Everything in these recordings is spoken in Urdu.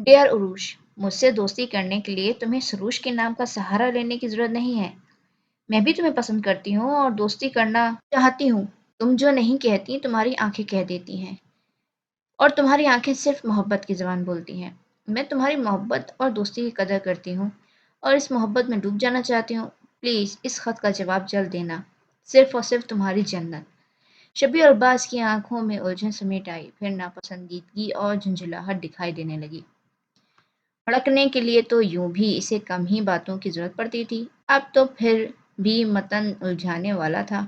ڈیئر عروش، مجھ سے دوستی کرنے کے لیے تمہیں سروش کے نام کا سہارا لینے کی ضرورت نہیں ہے۔ میں بھی تمہیں پسند کرتی ہوں اور دوستی کرنا چاہتی ہوں۔ تم جو نہیں کہتی تمہاری آنکھیں کہہ دیتی ہیں، اور تمہاری آنکھیں صرف محبت کی زبان بولتی ہیں۔ میں تمہاری محبت اور دوستی کی قدر کرتی ہوں اور اس محبت میں ڈوب جانا چاہتی ہوں۔ پلیز اس خط کا جواب جلد دینا، صرف اور صرف تمہاری جنت۔ شبی اور عباس کی آنکھوں میں الجھن سمیٹ آئی، پھر ناپسندیدگی اور جھنجھلاہٹ دکھائی دینے لگی۔ بھڑکنے کے لیے تو یوں بھی اسے کم ہی باتوں کی ضرورت پڑتی تھی، اب تو پھر بھی متن الجھانے والا تھا۔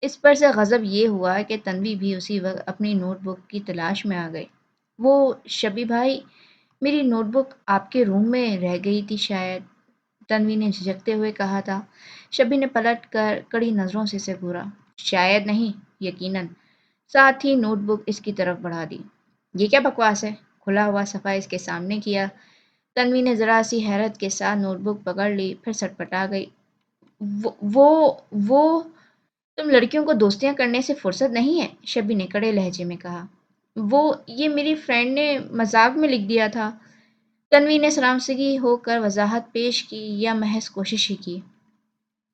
اس پر سے غضب یہ ہوا کہ تنوی بھی اسی وقت اپنی نوٹ بک کی تلاش میں آ گئی۔ وہ شبی بھائی، میری نوٹ بک آپ کے روم میں رہ گئی تھی شاید، تنوی نے جھجکتے ہوئے کہا تھا۔ شبی نے پلٹ کر کڑی نظروں سے اسے گھورا۔ شاید نہیں، یقیناً، ساتھ ہی نوٹ بک اس کی طرف بڑھا دی۔ یہ کیا بکواس ہے؟ کھلا ہوا صفحہ اس کے سامنے کیا۔ تنوی نے ذرا سی حیرت کے ساتھ نوٹ بک پکڑ لی، پھر سٹپٹا گئی۔ وہ وہ وہ تم لڑکیوں کو دوستیاں کرنے سے فرصت نہیں ہے، شبی نے کڑے لہجے میں کہا۔ یہ میری فرینڈ نے مذاق میں لکھ دیا تھا۔ تنوی نے سرامسگی ہو کر وضاحت پیش کی، یا محض کوشش ہی کی؟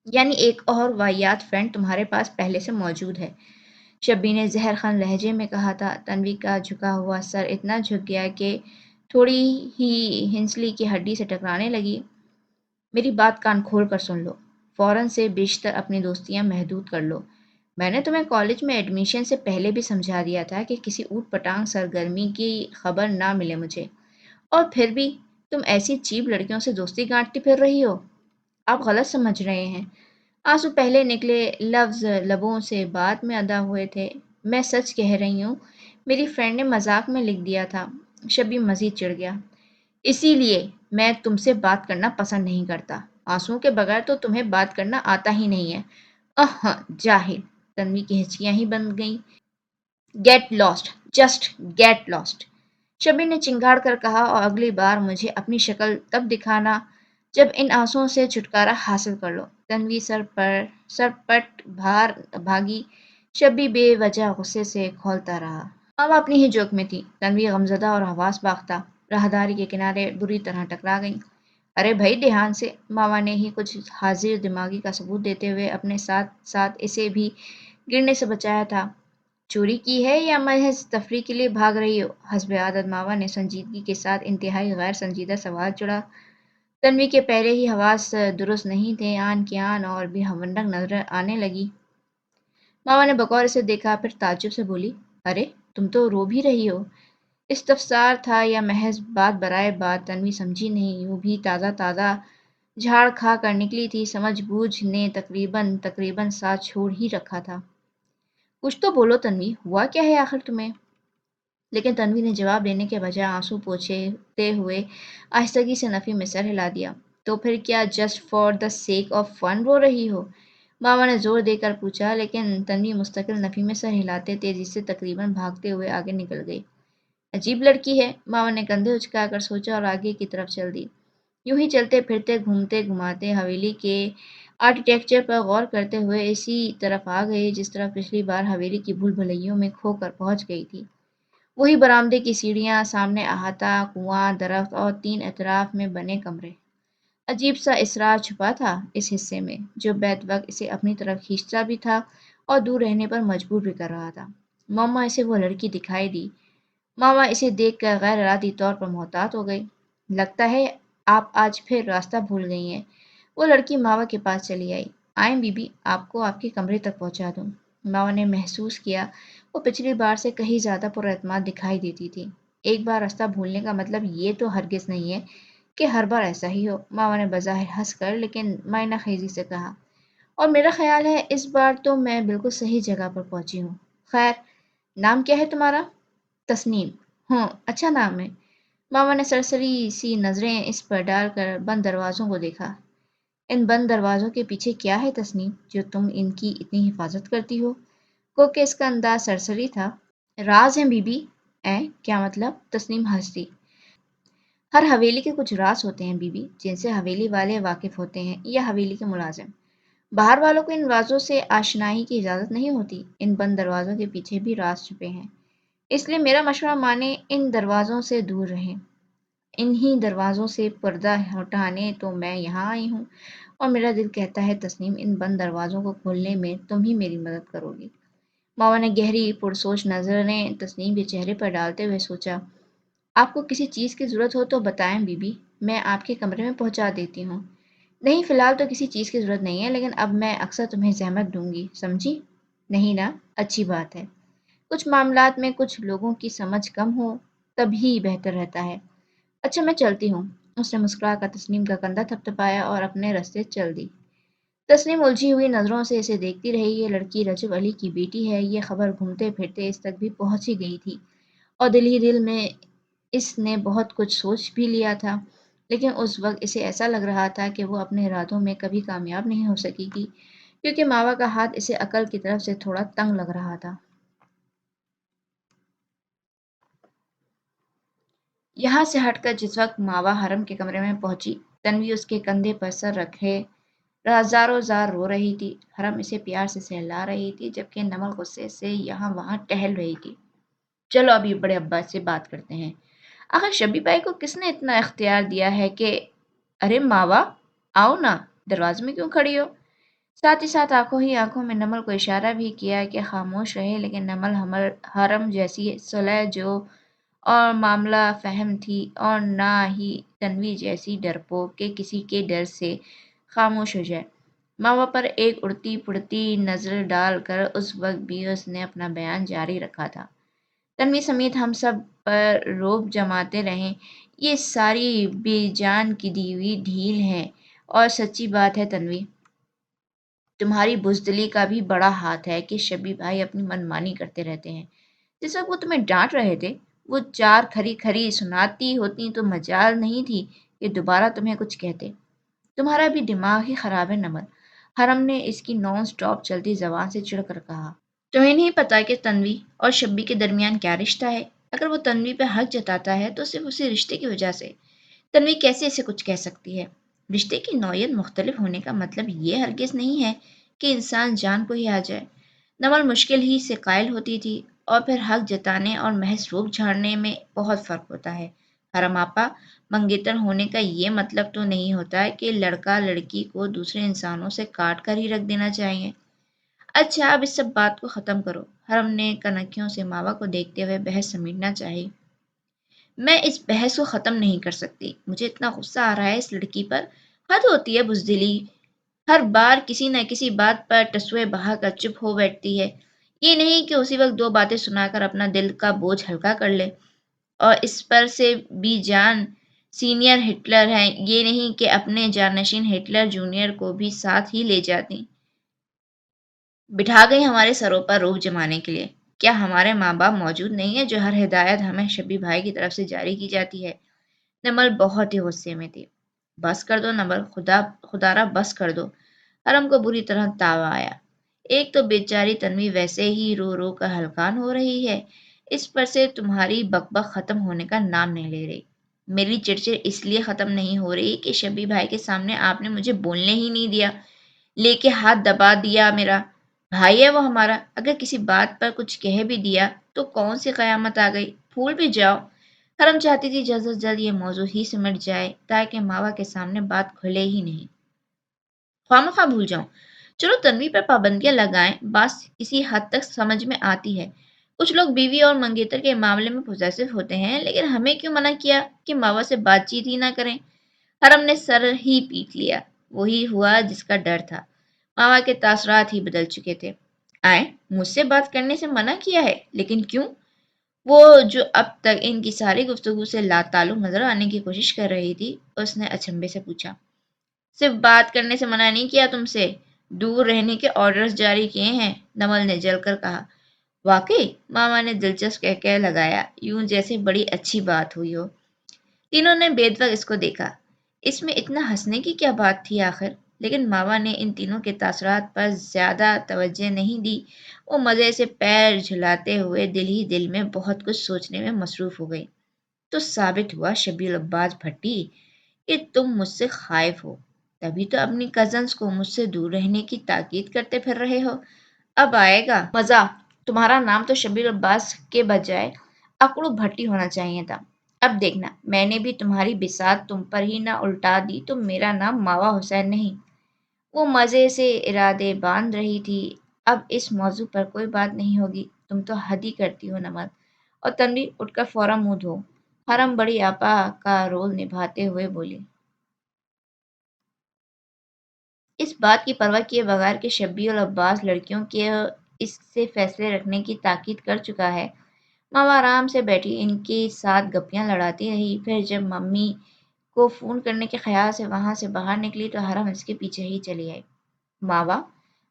یعنی ایک اور واحد فرینڈ تمہارے پاس پہلے سے موجود ہے، شبی نے زہر خان لہجے میں کہا تھا۔ تنوی کا جھکا ہوا سر اتنا جھک گیا کہ تھوڑی ہی ہنسلی کی ہڈی سے ٹکرانے لگی۔ میری بات کان کھول کر سن لو، فوراً سے بیشتر اپنی دوستیاں محدود کر لو۔ میں نے تمہیں کالج میں ایڈمیشن سے پہلے بھی سمجھا دیا تھا کہ کسی اوٹ پٹانگ سرگرمی کی خبر نہ ملے مجھے، اور پھر بھی تم ایسی چیپ لڑکیوں سے دوستی گانٹتی پھر رہی ہو۔ آپ غلط سمجھ رہے ہیں، آنسو پہلے نکلے لفظ لبوں سے بعد میں ادا ہوئے تھے۔ میں سچ کہہ رہی ہوں، میری فرینڈ نے مذاق میں لکھ دیا تھا۔ شبی مزید چڑھ گیا۔ اسی لیے میں تم سے بات کرنا پسند نہیں کرتا۔ آنسوؤں کے بغیر تو تمہیں بات کرنا آتا ہی نہیں ہے۔ جاہل! تنوی کی ہچکیاں ہی بند گئیں۔ Get lost, just get lost! Shabbi نے چنگھاڑ کر کہا، اور اگلی بار مجھے اپنی شکل تب دکھانا جب ان آنسوؤں سے چھٹکارا حاصل کر لو۔ تنوی سر پٹ بھاگی۔ شبی بے وجہ غصے سے کھولتا رہا۔ ماما اپنی ہی جوک میں تھی۔ تنوی غمزدہ اور حواس باختہ راہداری کے کنارے بری طرح ٹکرا گئیں۔ ارے بھائی دھیان سے! ماما نے ہی کچھ حاضر دماغی کا ثبوت دیتے ہوئے اپنے ساتھ ساتھ اسے بھی گرنے سے بچایا تھا۔ چوری کی ہے یا محض تفریح کے لیے بھاگ رہی ہو؟ حسب عادت ماما نے سنجیدگی کے ساتھ انتہائی غیر سنجیدہ سوال چھڑا۔ تنوی کے پہلے ہی حواس درست نہیں تھے، آن کی آن اور بھی ہمنڈک نظر آنے لگی۔ ماما نے بغور اسے دیکھا، پھر تعجب سے بولی، ارے تم تو رو بھی رہی ہو! استفسار تھا یا محض بات برائے بات تنوی سمجھی نہیں۔ یوں بھی تازہ جھاڑ کھا کر نکلی تھی، سمجھ بوجھ نے تقریباً ساتھ چھوڑ ہی رکھا تھا۔ کچھ تو بولو تنوی، ہوا کیا ہے آخر تمہیں؟ لیکن تنوی نے جواب دینے کے بجائے آنسو پوچھتے ہوئے آہستگی سے نفی میں سر ہلا دیا۔ تو پھر کیا just for the sake of fun رو رہی ہو؟ ماما نے زور دے کر پوچھا، لیکن تنوی مستقل نفی میں سر ہلاتے تیزی سے تقریباً بھاگتے ہوئے آگے نکل گئی۔ عجیب لڑکی ہے، ماما نے کندھے اچکا کر سوچا اور آگے کی طرف چل دی۔ یوں ہی چلتے پھرتے گھومتے گھماتے حویلی کے آرکیٹیکچر پر غور کرتے ہوئے اسی طرف آ گئے جس طرف پچھلی بار حویلی کی بھول بھلیوں میں کھو کر پہنچ گئی تھی۔ وہی برآمدے کی سیڑھیاں، سامنے احاطہ، کنواں، درخت اور 3 اطراف میں بنے کمرے۔ عجیب سا اسرار چھپا تھا اس حصے میں، جو بیت وقت اسے اپنی طرف کھینچتا بھی تھا اور دور رہنے پر مجبور بھی کر رہا تھا۔ ماما اسے وہ لڑکی دکھائی دی۔ ماما اسے دیکھ کر غیر ارادی طور پر محتاط ہو گئی۔ لگتا ہے آپ آج پھر راستہ بھول گئی ہیں۔ وہ لڑکی ماما کے پاس چلی آئی۔ آئیں بی بی، آپ کو آپ کے کمرے تک پہنچا دوں۔ ماما نے محسوس کیا وہ پچھلی بار سے کہیں زیادہ پر اعتماد دکھائی دیتی تھی۔ ایک بار راستہ بھولنے کا مطلب یہ تو ہرگز نہیں ہے کہ ہر بار ایسا ہی ہو، ماما نے بظاہر ہنس کر لیکن معنی خیزی سے کہا۔ اور میرا خیال ہے اس بار تو میں بالکل صحیح جگہ پر پہنچی ہوں۔ خیر، نام کیا ہے تمہارا؟ تسنیم۔ اچھا نام ہے۔ ماما نے سرسری سی نظریں اس پر ڈال کر بند دروازوں کو دیکھا۔ ان بند دروازوں کے پیچھے کیا ہے تسنیم، جو تم ان کی اتنی حفاظت کرتی ہو؟ گو کہ اس کا انداز سرسری تھا۔ راز ہیں بی بی۔ کیا مطلب؟ تسنیم ہنس دی۔ ہر حویلی کے کچھ راز ہوتے ہیں بی بی، جن سے حویلی والے واقف ہوتے ہیں یا حویلی کے ملازم۔ باہر والوں کو ان رازوں سے آشنائی کی اجازت نہیں ہوتی۔ ان بند دروازوں کے پیچھے بھی راز چھپے ہیں، اس لیے میرا مشورہ مانیں، ان دروازوں سے دور رہیں۔ انہی دروازوں سے پردہ ہٹانے تو میں یہاں آئی ہوں، اور میرا دل کہتا ہے تسنیم، ان بند دروازوں کو کھولنے میں تم ہی میری مدد کرو گی۔ ماما نے گہری پرسوچ نظریں تسنیم کے چہرے پر ڈالتے ہوئے سوچا، آپ کو کسی چیز کی ضرورت ہو تو بتائیں بی بی، میں آپ کے کمرے میں پہنچا دیتی ہوں۔ نہیں، فی الحال تو کسی چیز کی ضرورت نہیں ہے، لیکن اب میں اکثر تمہیں زحمت دوں گی، سمجھی؟ نہیں نا؟ اچھی بات ہے۔ کچھ معاملات میں کچھ لوگوں کی سمجھ کم ہو تبھی بہتر رہتا ہے۔ اچھا میں چلتی ہوں۔ اس نے مسکرا کر تسنیم کا کندھا تھپتھپایا اور اپنے راستے چل دی۔ تسنیم الجھی ہوئی نظروں سے اسے دیکھتی رہی۔ یہ لڑکی رجب علی کی بیٹی ہے، یہ خبر گھومتے پھرتے اس تک بھی پہنچ ہی گئی تھی، اور دل ہی دل میں اس نے بہت کچھ سوچ بھی لیا تھا، لیکن اس وقت اسے ایسا لگ رہا تھا کہ وہ اپنے ارادوں میں کبھی کامیاب نہیں ہو سکے گی، کیونکہ ماوا کا ہاتھ اسے عقل کی طرف سے تھوڑا تنگ لگ رہا تھا۔ یہاں سے ہٹ کر جس وقت ماوا حرم کے کمرے میں پہنچی، تنوی اس کے کندھے پر سر رکھے زاروں زار رو رہی تھی۔ حرم اسے پیار سے سہلا رہی تھی، جبکہ نمل غصے سے یہاں وہاں ٹہل رہی تھی۔ چلو ابھی بڑے ابا سے بات کرتے ہیں۔ آخر شبی بھائی کو کس نے اتنا اختیار دیا ہے کہ… ارے ماوا، آؤ نا، دروازے میں کیوں کھڑی ہو؟ ساتھ ہی ساتھ آنکھوں ہی آنکھوں میں نمل کو اشارہ بھی کیا کہ خاموش رہے، لیکن نمل حرم جیسی صلح جو اور معاملہ فہم تھی، اور نہ ہی تنوی جیسی ڈرپوک کہ کسی کے ڈر سے خاموش ہو جائے۔ ماوا پر ایک اڑتی پڑتی نظر ڈال کر اس وقت بھی اس نے اپنا بیان جاری رکھا تھا، تنوی سمیت ہم سب پر روب جماتے رہیں، یہ ساری بے جان کی دی ہوئی ڈھیل ہے۔ اور سچی بات ہے تنوی، تمہاری بزدلی کا بھی بڑا ہاتھ ہے کہ شبی بھائی اپنی من مانی کرتے رہتے ہیں۔ جس وقت وہ تمہیں ڈانٹ رہے تھے، وہ چار کھری کھری سناتی ہوتی تو مجال نہیں تھی کہ دوبارہ تمہیں کچھ کہتے۔ تمہارا بھی دماغ ہی خراب ہے نمل، حرم نے اس کی نان سٹاپ چلتی زبان سے چڑھ کر کہا۔ تمہیں نہیں پتا کہ تنوی اور شبی کے درمیان کیا رشتہ ہے؟ اگر وہ تنوی پہ حق جتاتا ہے تو صرف اسی رشتے کی وجہ سے۔ تنوی کیسے اسے کچھ کہہ سکتی ہے؟ رشتے کی نوعیت مختلف ہونے کا مطلب یہ ہرگز نہیں ہے کہ انسان جان کو ہی آ جائے۔ نمل مشکل ہی سے قائل ہوتی تھی، اور پھر حق جتانے اور محض روپ جھاڑنے میں بہت فرق ہوتا ہے۔ حرم آپا، منگیتر ہونے کا یہ مطلب تو نہیں ہوتا کہ لڑکا لڑکی کو دوسرے انسانوں سے کاٹ کر ہی رکھ دینا چاہیے۔ اچھا اب اس سب بات کو ختم کرو، حرم نے کنکھیوں سے ماوا کو دیکھتے ہوئے بحث سمیٹنا چاہی۔ میں اس بحث کو ختم نہیں کر سکتی، مجھے اتنا غصہ آ رہا ہے اس لڑکی پر، حد ہوتی ہے بزدلی، ہر بار کسی نہ کسی بات پر ٹسوے بہا کر چپ ہو بیٹھتی ہے۔ یہ نہیں کہ اسی وقت دو باتیں سنا کر اپنا دل کا بوجھ ہلکا کر لے، اور اس پر سے بھی جان سینئر ہٹلر ہیں، یہ نہیں کہ اپنے جانشین ہٹلر جونیئر کو بھی ساتھ ہی لے جاتی، بٹھا گئی ہمارے سروں پر روب جمانے کے لیے۔ کیا ہمارے ماں باپ موجود نہیں ہیں جو ہر ہدایت ہمیں شبی بھائی کی طرف سے جاری کی جاتی ہے؟ نمل بہت ہی غصے میں تھی۔ بس کر دو نمل، خدارا بس کر دو۔ حرم کو بری طرح تاوا آیا۔ ایک تو بیچاری تنوی ویسے ہی رو رو کر ہلکان ہو رہی ہے، اس پر سے تمہاری بک بک ختم ہونے کا نام نہیں لے رہی۔ میری چڑچڑ اس لیے ختم نہیں ہو رہی کہ شبی بھائی کے سامنے آپ نے مجھے بولنے ہی نہیں دیا، لے کے ہاتھ دبا دیا میرا۔ بھائی ہے وہ ہمارا، اگر کسی بات پر کچھ کہہ بھی دیا تو کون سی قیامت آ گئی، بھول بھی جاؤ۔ حرم چاہتی تھی جلد از جلد یہ موضوع ہی سمٹ جائے تاکہ ماوا کے سامنے بات کھلے ہی نہیں، خواہ بھول جاؤں۔ چلو تنوی پر پابندیاں لگائیں، بات کسی حد تک سمجھ میں آتی ہے۔ کچھ لوگ بیوی اور منگیتر کے معاملے میں پوزیسو ہوتے ہیں، لیکن ہمیں کیوں منع کیا کہ ماوا سے بات چیت ہی نہ کریں؟ حرم نے سر ہی پیٹ لیا۔ وہی ہوا جس کا ڈر تھا، ماما کے تاثرات ہی بدل چکے تھے۔ آئیں، مجھ سے بات کرنے سے منع کیا ہے، لیکن کیوں؟ وہ جو اب تک ان کی ساری گفتگو سے لا تعلق نظر آنے کی کوشش کر رہی تھی، اس نے اچنبے سے پوچھا۔ صرف بات کرنے سے منع نہیں کیا تم سے، دور رہنے کے آرڈرز جاری کیے ہیں، نمل نے جل کر کہا۔ واقعی؟ ماما نے دلچسپ کہہ لگایا، یوں جیسے بڑی اچھی بات ہوئی ہو۔ تینوں نے بے وقت اس کو دیکھا۔ اس میں اتنا ہنسنے کی کیا بات تھی آخر؟ لیکن ماوا نے ان تینوں کے تاثرات پر زیادہ توجہ نہیں دی، وہ مزے سے پیر جھلاتے ہوئے دل ہی دل میں بہت کچھ سوچنے میں مصروف ہو گئی۔ تو ثابت ہوا شبی العباس بھٹی کہ تم مجھ سے خائف ہو، تبھی تو اپنی کزنز کو مجھ سے دور رہنے کی تاکید کرتے پھر رہے ہو۔ اب آئے گا مزہ، تمہارا نام تو شبیر عباس کے بجائے اکڑو بھٹی ہونا چاہیے تھا۔ اب دیکھنا میں نے بھی تمہاری بساط تم پر ہی نہ الٹا دی تو میرا نام ماوا حسین نہیں۔ وہ مزے سے ارادے باندھ رہی تھی۔ اب اس موضوع پر کوئی بات نہیں ہوگی، تم تو حد ہی کرتی ہو نمل۔ اور تنویر اٹھ کر فوراً منہ دھو۔ حرم بڑی آپا کا رول نبھاتے ہوئے بولی۔ اس بات کی پرواہ کیے بغیر کہ شبی اور عباس لڑکیوں کے اس سے فیصلے رکھنے کی تاکید کر چکا ہے، ماما آرام سے بیٹھی ان کے ساتھ گپیاں لڑاتی رہی۔ پھر جب ممی کو فون کرنے کے خیال سے وہاں سے باہر نکلی تو حرم اس کے پیچھے ہی چلی آئی۔ ماوا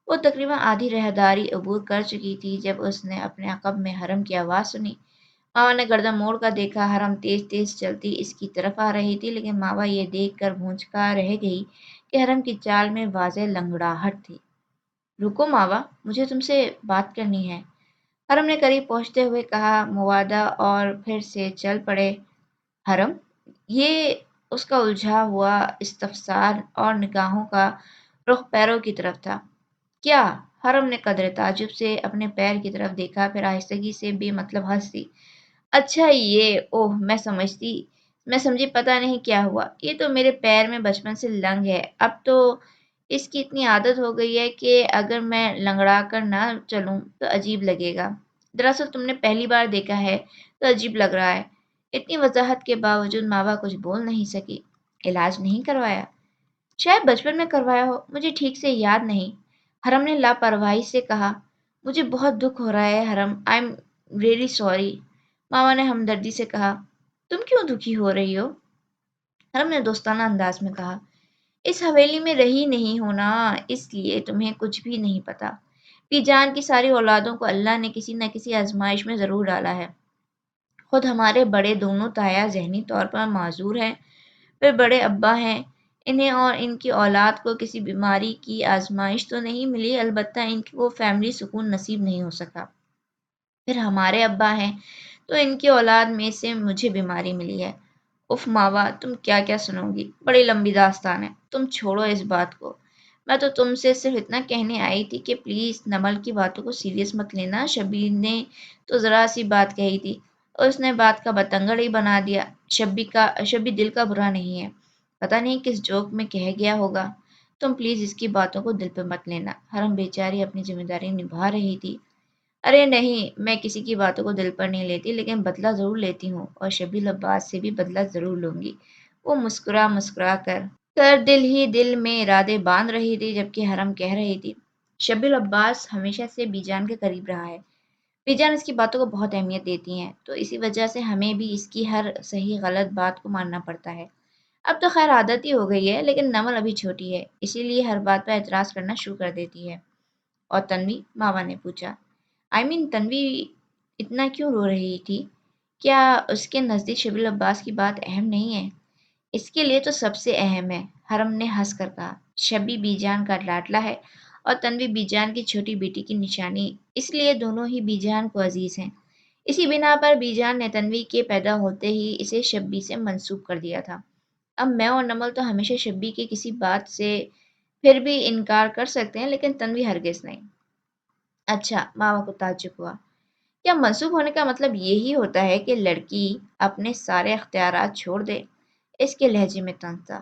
وہ تقریباً آدھی راہداری عبور کر چکی تھی جب اس نے اپنے عقب میں حرم کی آواز سنی۔ ماوا نے گردن موڑ کر دیکھا، حرم تیز تیز چلتی اس کی طرف آ رہی تھی، لیکن ماوا یہ دیکھ کر بھونچکا رہ گئی کہ حرم کی چال میں واضح لنگڑاہٹ تھی۔ رکو ماوا، مجھے تم سے بات کرنی ہے، حرم نے قریب پہنچتے ہوئے کہا۔ موادہ اور پھر سے چل پڑے۔ حرم، یہ اس کا الجھا ہوا استفسار اور نگاہوں کا رخ پیروں کی طرف تھا۔ کیا؟ حرم نے قدرے تعجب سے اپنے پیر کی طرف دیکھا، پھر آہستگی سے بے مطلب ہنس دی۔ اچھا یہ، اوہ میں سمجھی پتہ نہیں کیا ہوا۔ یہ تو میرے پیر میں بچپن سے لنگ ہے، اب تو اس کی اتنی عادت ہو گئی ہے کہ اگر میں لنگڑا کر نہ چلوں تو عجیب لگے گا۔ دراصل تم نے پہلی بار دیکھا ہے تو عجیب لگ رہا ہے۔ اتنی وضاحت کے باوجود ماوا کچھ بول نہیں سکی۔ علاج نہیں کروایا؟ شاید بچپن میں کروایا ہو، مجھے ٹھیک سے یاد نہیں، حرم نے لاپرواہی سے کہا۔ مجھے بہت دکھ ہو رہا ہے حرم، آئی ایم ریئلی سوری، ماما نے ہمدردی سے کہا۔ تم کیوں دکھی ہو رہی ہو؟ حرم نے دوستانہ انداز میں کہا۔ اس حویلی میں رہی نہیں ہونا، اس لیے تمہیں کچھ بھی نہیں پتا۔ پی جان کی ساری اولادوں کو اللہ نے کسی نہ کسی آزمائش میں ضرور ڈالا ہے۔ خود ہمارے بڑے دونوں تایا ذہنی طور پر معذور ہیں، پھر بڑے ابا ہیں، انہیں اور ان کی اولاد کو کسی بیماری کی آزمائش تو نہیں ملی، البتہ ان کو فیملی سکون نصیب نہیں ہو سکا۔ پھر ہمارے ابا ہیں تو ان کی اولاد میں سے مجھے بیماری ملی ہے۔ اف ماوا، تم کیا کیا سنو گی، بڑی لمبی داستان ہے، تم چھوڑو اس بات کو۔ میں تو تم سے صرف اتنا کہنے آئی تھی کہ پلیز نمل کی باتوں کو سیریس مت لینا، شبیر نے تو ذرا سی بات کہی تھی اور اس نے بات کا بتنگڑ ہی بنا دیا۔ شبی دل کا برا نہیں ہے، پتہ نہیں کس جوک میں کہہ گیا ہوگا، تم پلیز اس کی باتوں کو دل پہ مت لینا۔ حرم بیچاری اپنی ذمہ داری نبھا رہی تھی۔ ارے نہیں، میں کسی کی باتوں کو دل پر نہیں لیتی، لیکن بدلہ ضرور لیتی ہوں اور شبیل عباس سے بھی بدلہ ضرور لوں گی۔ وہ مسکرا کر دل ہی دل میں ارادے باندھ رہی تھی، جبکہ حرم کہہ رہی تھی، شبیل عباس ہمیشہ سے بی جان کے قریب رہا ہے، بی جان اس کی باتوں کو بہت اہمیت دیتی ہیں، تو اسی وجہ سے ہمیں بھی اس کی ہر صحیح غلط بات کو ماننا پڑتا ہے۔ اب تو خیر عادت ہی ہو گئی ہے، لیکن نمل ابھی چھوٹی ہے، اسی لیے ہر بات پر اعتراض کرنا شروع کر دیتی ہے۔ اور تنوی، ماوا نے پوچھا، تنوی اتنا کیوں رو رہی تھی؟ کیا اس کے نزدیک شبیل عباس کی بات اہم نہیں ہے؟ اس کے لیے تو سب سے اہم ہے، حرم نے ہنس کر کہا۔ شبی بی جان کا لاڈلا ہے اور تنوی بی جان کی چھوٹی بیٹی کی نشانی، اس لیے دونوں ہی بی جان کو عزیز ہیں۔ اسی بنا پر بی جان نے تنوی کے پیدا ہوتے ہی اسے شبی سے منسوب کر دیا تھا۔ اب میں اور نمل تو ہمیشہ شبی کی کسی بات سے پھر بھی انکار کر سکتے ہیں، لیکن تنوی ہرگز نہیں۔ اچھا، ماوا کو تعجب ہوا۔ کیا منسوب ہونے کا مطلب یہی ہوتا ہے کہ لڑکی اپنے سارے اختیارات چھوڑ دے؟ اس کے لہجے میں طنز تھا۔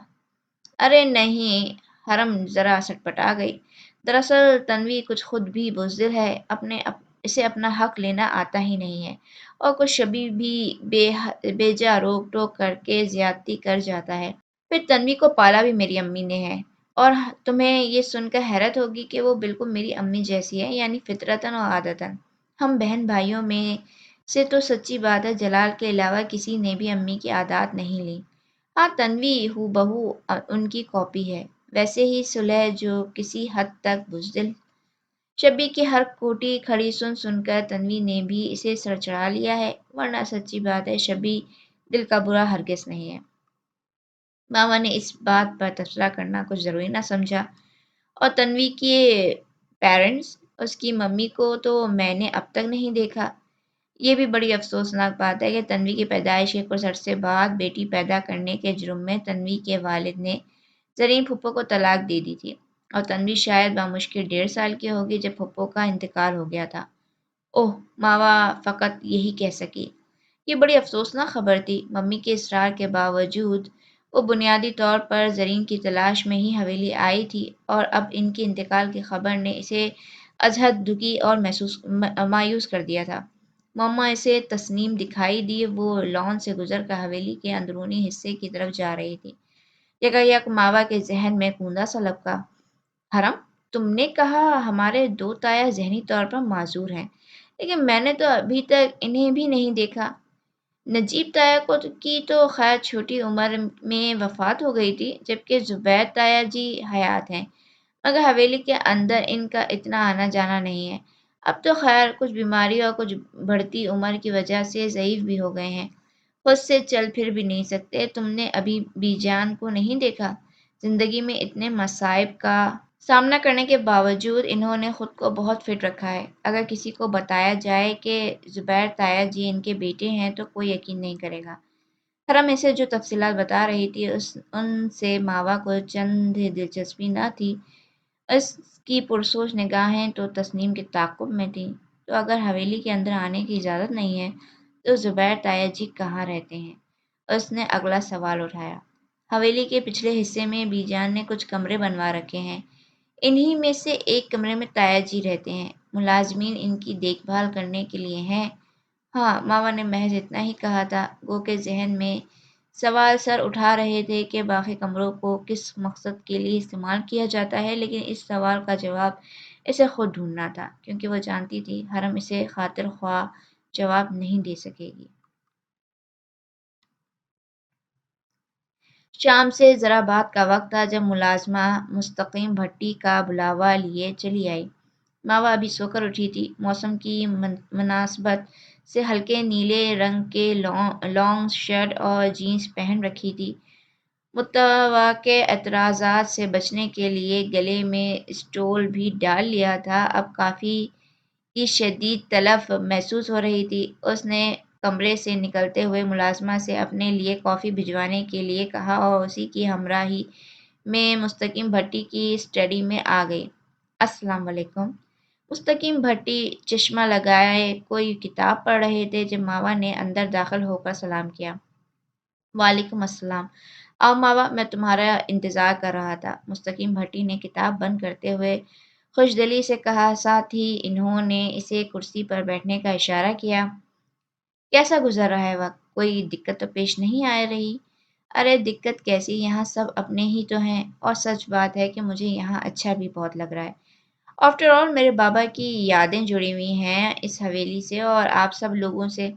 ارے نہیں، حرم ذرا سٹپٹا گئی۔ دراصل تنوی کچھ خود بھی بزدل ہے، اسے اپنا حق لینا آتا ہی نہیں ہے، اور کچھ شبی بھی بے جا روک ٹوک کر کے زیادتی کر جاتا ہے۔ پھر تنوی کو پالا بھی میری امی نے ہے، اور تمہیں یہ سن کر حیرت ہوگی کہ وہ بالکل میری امی جیسی ہے، یعنی فطرتاً اور عادتاً۔ ہم بہن بھائیوں میں سے تو سچی بات ہے جلال کے علاوہ کسی نے بھی امی کی عادات نہیں لی۔ ہاں، تنوی ہو بہو ان کی کاپی ہے، ویسے ہی صلح جو کسی حد تک بزدل۔ شبی کی ہر کوٹی کھڑی سن سن کر تنوی نے بھی اسے سر چڑھا لیا ہے، ورنہ سچی بات ہے شبی دل کا برا ہرگز نہیں ہے۔ ماما نے اس بات پر تبصرہ کرنا کچھ ضروری نہ سمجھا۔ اور تنوی کے پیرنٹس، اس کی ممی کو تو میں نے اب تک نہیں دیکھا۔ یہ بھی بڑی افسوسناک بات ہے کہ تنوی کی پیدائش کے کچھ عرصے بعد بیٹی پیدا کرنے کے جرم میں تنوی کے والد نے زرین پھپھو کو طلاق دے دی تھی، اور تنوی شاید بمشکل 1.5 سال کی ہوگی جب پھپھو کا انتقال ہو گیا تھا۔ اوہ، ماوا فقط یہی کہہ سکی۔ یہ بڑی افسوسناک خبر تھی۔ ممی کے اصرار کے باوجود وہ بنیادی طور پر زرین کی تلاش میں ہی حویلی آئی تھی، اور اب ان کے انتقال کی خبر نے اسے ازحد دکھی اور مایوس کر دیا تھا۔ مما اسے تسنیم دکھائی دی، وہ لان سے گزر کر حویلی کے اندرونی حصے کی طرف جا رہی تھی۔ یکایک ماوا کے ذہن میں کوندا سا لبکا، حرم، تم نے کہا ہمارے دو تایا ذہنی طور پر معذور ہیں، لیکن میں نے تو ابھی تک انہیں بھی نہیں دیکھا۔ نجیب تایا کی تو خیر چھوٹی عمر میں وفات ہو گئی تھی، جبکہ زبیر تایا جی حیات ہیں، مگر حویلی کے اندر ان کا اتنا آنا جانا نہیں ہے۔ اب تو خیر کچھ بیماری اور کچھ بڑھتی عمر کی وجہ سے ضعیف بھی ہو گئے ہیں، خود سے چل پھر بھی نہیں سکتے۔ تم نے ابھی بی جان کو نہیں دیکھا؟ زندگی میں اتنے مصائب کا سامنا کرنے کے باوجود انہوں نے خود کو بہت فٹ رکھا ہے۔ اگر کسی کو بتایا جائے کہ زبیر تایا جی ان کے بیٹے ہیں تو کوئی یقین نہیں کرے گا۔ حرم اسے جو تفصیلات بتا رہی تھی ان سے ماوا کو چند دلچسپی نہ تھی۔ اس کی پرسوچ نگاہیں تو تسنیم کے تعاقب میں تھیں۔ تو اگر حویلی کے اندر آنے کی اجازت نہیں ہے تو زبیر تایا جی کہاں رہتے ہیں؟ اس نے اگلا سوال اٹھایا۔ حویلی کے پچھلے حصے میں بی جان نے کچھ کمرے بنوا رکھے ہیں، انہی میں سے ایک کمرے میں تایا جی رہتے ہیں، ملازمین ان کی دیکھ بھال کرنے کے لیے ہیں۔ ہاں، ماوا نے محض اتنا ہی کہا تھا، گو کہ ذہن میں سوال سر اٹھا رہے تھے کہ باقی کمروں کو کس مقصد کے لیے استعمال کیا جاتا ہے، لیکن اس سوال کا جواب اسے خود ڈھونڈنا تھا، کیونکہ وہ جانتی تھی حرم اسے خاطر خواہ جواب نہیں دے سکے گی۔ شام سے ذرا بعد کا وقت تھا جب ملازمہ مستقیم بھٹی کا بلاوا لیے چلی آئی۔ ماوا ابھی سو کر اٹھی تھی، موسم کی مناسبت سے ہلکے نیلے رنگ کے لانگ شرٹ اور جینس پہن رکھی تھی۔ متوقع اعتراضات سے بچنے کے لیے گلے میں اسٹول بھی ڈال لیا تھا۔ اب کافی کی شدید طلب محسوس ہو رہی تھی۔ اس نے کمرے سے نکلتے ہوئے ملازمہ سے اپنے لیے کافی بھجوانے کے لیے کہا اور اسی کی ہمراہی میں مستقیم بھٹی کی اسٹڈی میں آ گئی۔ السلام علیکم۔ مستقیم بھٹی چشمہ لگائے کوئی کتاب پڑھ رہے تھے جب ماوا نے اندر داخل ہو کر سلام کیا۔ وعلیکم السلام۔ آؤ ماوا، میں تمہارا انتظار کر رہا تھا، مستقیم بھٹی نے کتاب بند کرتے ہوئے خوش دلی سے کہا، ساتھ ہی انہوں نے اسے کرسی پر بیٹھنے کا اشارہ کیا۔ کیسا گزر رہا ہے وقت؟ کوئی دقت تو پیش نہیں آ رہی؟ ارے دقت کیسی، یہاں سب اپنے ہی تو ہیں، اور سچ بات ہے کہ مجھے یہاں اچھا بھی بہت لگ رہا ہے۔ آفٹر آل میرے بابا کی یادیں جڑی ہوئی ہیں اس حویلی سے اور آپ سب لوگوں سے،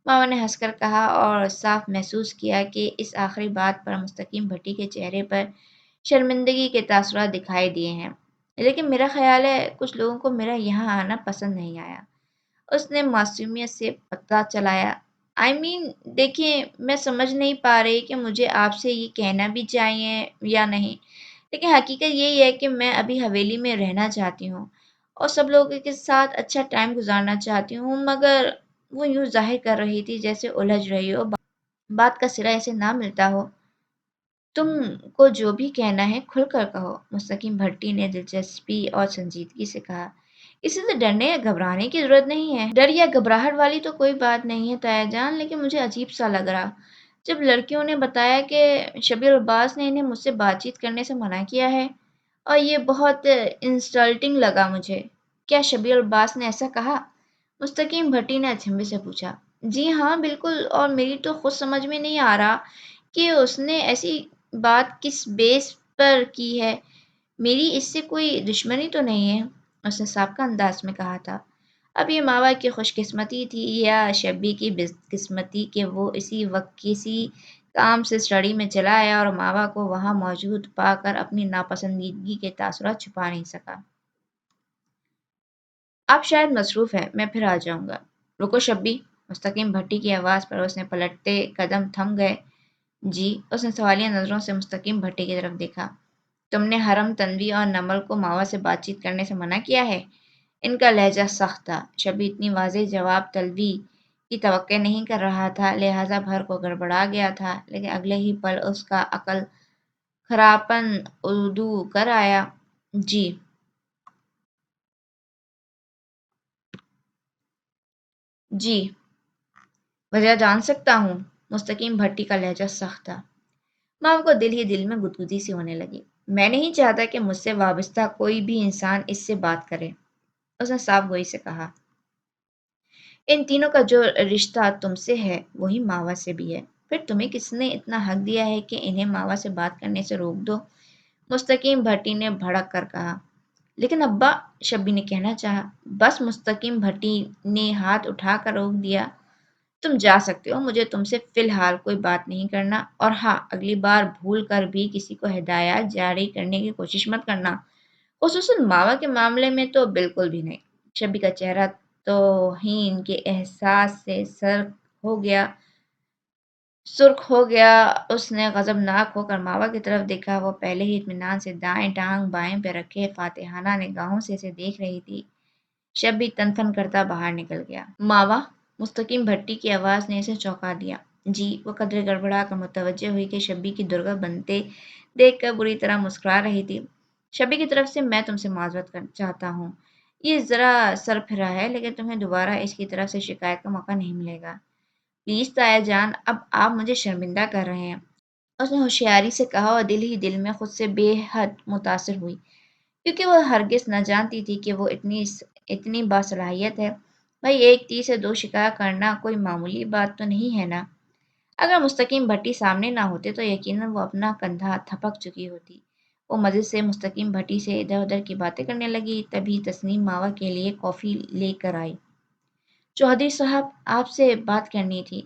ماما نے ہنس کر کہا، اور صاف محسوس کیا کہ اس آخری بات پر مستقیم بھٹی کے چہرے پر شرمندگی کے تاثرات دکھائی دیے ہیں۔ لیکن میرا خیال ہے کچھ لوگوں کو میرا یہاں آنا پسند نہیں آیا۔ اس نے معصومیت سے پتہ چلایا۔ دیکھیں، میں سمجھ نہیں پا رہی کہ مجھے آپ سے یہ کہنا بھی چاہیے یا نہیں، لیکن حقیقت یہی ہے کہ میں ابھی حویلی میں رہنا چاہتی ہوں اور سب لوگوں کے ساتھ اچھا ٹائم گزارنا چاہتی ہوں، مگر وہ یوں ظاہر کر رہی تھی جیسے الجھ رہی ہو، بات کا سرا ایسے نہ ملتا ہو۔ تم کو جو بھی کہنا ہے کھل کر کہو، مستقیم بھٹی نے دلچسپی اور سنجیدگی سے کہا۔ کسی سے ڈرنے یا گھبرانے کی ضرورت نہیں ہے۔ ڈر یا گھبراہٹ والی تو کوئی بات نہیں ہے تایا جان، لیکن مجھے عجیب سا لگ رہا جب لڑکیوں نے بتایا کہ شبیر العباس نے انہیں مجھ سے بات چیت کرنے سے منع کیا ہے، اور یہ بہت انسلٹنگ لگا مجھے۔ کیا شبیر العباس نے ایسا کہا؟ مستقیم بھٹی نے اچنبھے سے پوچھا۔ جی ہاں بالکل، اور میری تو خود سمجھ میں نہیں آ رہا کہ اس نے ایسی بات کس بیس پر کی ہے۔ میری اس سے کوئی دشمنی تو نہیں ہے، اس نے سابقہ انداز میں کہا تھا۔ اب یہ ماوا کی خوش قسمتی تھی یا شبی کی بدقسمتی کہ وہ اسی وقت کسی کام سے اسٹڈی میں چلا آیا اور ماوا کو وہاں موجود پا کر اپنی ناپسندیدگی کے تاثرات چھپا نہیں سکا۔ آپ شاید مصروف ہیں، میں پھر آ جاؤں گا۔ رکو شبی، مستقیم بھٹی کی آواز پر اس نے پلٹتے قدم تھم گئے۔ جی، اس نے سوالیہ نظروں سے مستقیم بھٹی کی طرف دیکھا۔ تم نے حرم، تنوی اور نمل کو ماوا سے بات چیت کرنے سے منع کیا ہے؟ ان کا لہجہ سخت تھا۔ شبی اتنی واضح جواب طلبی کی توقع نہیں کر رہا تھا، لہٰذا بھر کو گڑبڑا گیا تھا، لیکن اگلے ہی پل اس کا عقل کھراپن اردو کر آیا۔ جی جی وجہ جان سکتا ہوں؟ مستقیم بھٹی کا لہجہ سخت تھا۔ ماما کو دل ہی دل میں گدگدی سی ہونے لگی۔ میں نہیں چاہتا کہ مجھ سے وابستہ کوئی بھی انسان اس سے بات کرے، اس نے صاف گوئی سے کہا۔ ان تینوں کا جو رشتہ تم سے ہے وہی ماوا سے بھی ہے، پھر تمہیں کس نے اتنا حق دیا ہے کہ انہیں ماوا سے بات کرنے سے روک دو؟ مستقیم بھٹی نے بھڑک کر کہا۔ لیکن ابا، شبی نے کہنا چاہا۔ بس، مستقیم بھٹی نے ہاتھ اٹھا کر روک دیا۔ تم جا سکتے ہو، مجھے تم سے فی الحال کوئی بات نہیں کرنا، اور ہاں، اگلی بار بھول کر بھی کسی کو ہدایات جاری کرنے کی کوشش مت کرنا، خصوصاً ماوا کے معاملے میں تو بالکل بھی نہیں۔ شبی کا چہرہ توہین کے احساس سے سرخ ہو گیا۔ اس نے غضبناک ہو کر ماوا کی طرف دیکھا۔ وہ پہلے ہی اطمینان سے دائیں ٹانگ بائیں پہ رکھے فاتحانہ نگاہوں سے اسے دیکھ رہی تھی۔ شبی تن تن کرتا باہر نکل گیا۔ ماوا! مستقیم بھٹی کی آواز نے اسے چونکا دیا۔ جی؟ وہ قدرے گڑبڑا کر متوجہ ہوئی کہ شبی کی درگاہ بنتے دیکھ کر بری طرح مسکرا رہی تھی۔ شبی کی طرف سے میں تم سے معذرت چاہتا ہوں، یہ ذرا سر پھرا ہے، لیکن تمہیں دوبارہ اس کی طرف سے شکایت کا موقع نہیں ملے گا۔ پلیز تایا جان، اب آپ مجھے شرمندہ کر رہے ہیں، اس نے ہوشیاری سے کہا، اور دل ہی دل میں خود سے بے حد متاثر ہوئی، کیونکہ وہ ہرگز نہ جانتی تھی کہ وہ اتنی باصلاحیت ہے۔ بھائی، ایک تیر سے دو شکار کرنا کوئی معمولی بات تو نہیں ہے نا۔ اگر مستقیم بھٹی سامنے نہ ہوتے تو یقیناً وہ اپنا کندھا تھپک چکی ہوتی۔ وہ مزید سے مستقیم بھٹی سے ادھر ادھر کی باتیں کرنے لگی۔ تبھی تسنیم ماوا کے لیے کافی لے کر آئی۔ چودھری صاحب، آپ سے بات کرنی تھی،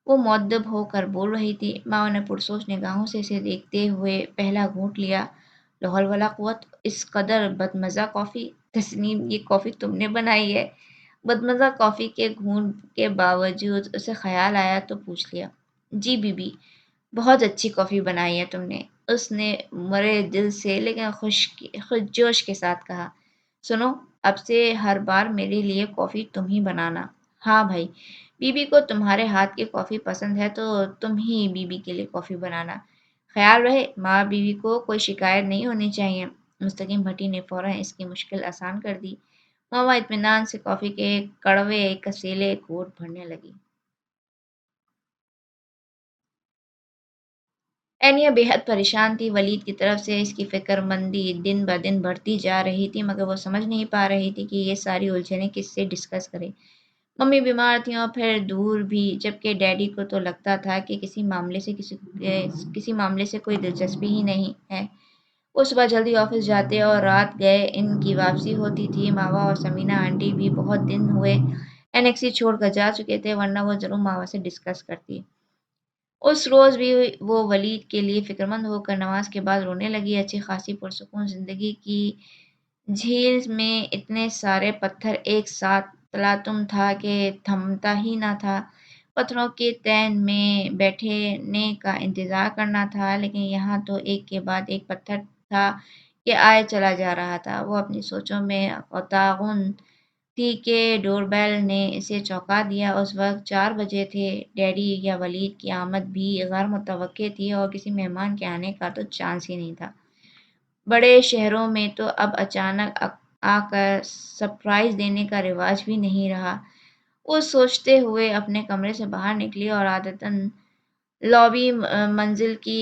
وہ مؤدب ہو کر بول رہی تھی۔ ماں نے پرسوچ نگاہوں سے اسے دیکھتے ہوئے پہلا گھونٹ لیا۔ لا حول ولا قوت! اس قدر بدمزہ کافی؟ تسنیم، یہ کافی تم نے بنائی ہے؟ بدمزہ کافی کے گھونٹ کے باوجود اسے خیال آیا تو پوچھ لیا۔ جی بی بی، بہت اچھی کافی بنائی ہے تم نے، اس نے مرے دل سے لیکن خوش جوش کے ساتھ کہا۔ سنو، اب سے ہر بار میرے لیے کافی تم ہی بنانا۔ ہاں بھائی، بی بی کو تمہارے ہاتھ کی کافی پسند ہے تو تم ہی بی بی کے لیے کافی بنانا۔ خیال رہے، ماں بیوی کو کوئی شکایت نہیں ہونی چاہیے۔ مستقیم بھٹی نے فوراً اس کی مشکل آسان کر دی۔ ماما اطمینان سے کافی کے کڑوے کسیلے گھونٹ بھرنے لگی۔ اینیا بے حد پریشان تھی۔ ولید کی طرف سے اس کی فکر مندی دن بہ دن بڑھتی جا رہی تھی، مگر وہ سمجھ نہیں پا رہی تھی کہ یہ ساری الجھنیں کس سے ڈسکس کرے۔ ممی بیمار تھیں اور پھر دور بھی، جبکہ ڈیڈی کو تو لگتا تھا کہ کسی معاملے سے کوئی دلچسپی ہی نہیں ہے۔ وہ صبح جلدی آفس جاتے اور رات گئے ان کی واپسی ہوتی تھی۔ ماوا اور سمینہ آنٹی بھی بہت دن ہوئے انیکسی چھوڑ کر جا چکے تھے، ورنہ وہ ضرور ماوا سے ڈسکس کرتی۔ اس روز بھی وہ ولید کے لیے فکر مند ہو کر نماز کے بعد رونے لگی۔ اچھی خاصی پرسکون زندگی کی جھیل میں اتنے سارے پتھر ایک ساتھ تلاطم تھا کہ تھمتا ہی نہ تھا۔ پتھروں کے تین میں بیٹھنے کا انتظار کرنا تھا، لیکن یہاں تو ایک کے بعد ایک پتھر تھا کہ آئے چلا جا رہا تھا۔ وہ اپنی سوچوں میں غوطہ تھی کہ ڈور بیل نے اسے چونکا دیا۔ اس وقت 4 بجے تھے۔ ڈیڈی یا ولید کی آمد بھی غیر متوقع تھی اور کسی مہمان کے آنے کا تو چانس ہی نہیں تھا۔ بڑے شہروں میں تو اب اچانک آ کر سرپرائز دینے کا رواج بھی نہیں رہا۔ وہ سوچتے ہوئے اپنے کمرے سے باہر نکلی اور عادتاً لابی منزل کی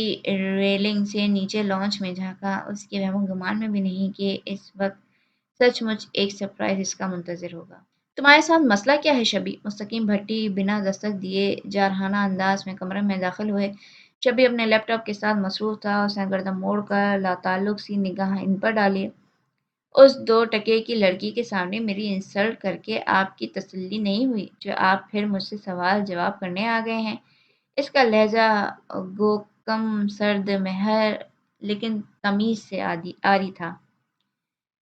ریلنگ سے نیچے لانچ میں جھانکا۔ اس کے وہم و گمان میں بھی نہیں کہ اس وقت سچ مچ ایک سرپرائز اس کا منتظر ہوگا۔ تمہارے ساتھ مسئلہ کیا ہے شبی؟ مستقیم بھٹی بنا دستک دیے جارحانہ انداز میں کمرے میں داخل ہوئے۔ شبی اپنے لیپ ٹاپ کے ساتھ مصروف تھا۔ اس نے گردن موڑ کر لاتعلق سی نگاہ ان پر ڈالی۔ اس 2 ٹکے کی لڑکی کے سامنے میری انسلٹ کر کے آپ کی تسلی نہیں ہوئی، جو آپ پھر مجھ سے سوال جواب کرنے آ گئے ہیں؟ اس کا لہجہ گو کم سرد مہر لیکن تمیز سے آری تھا۔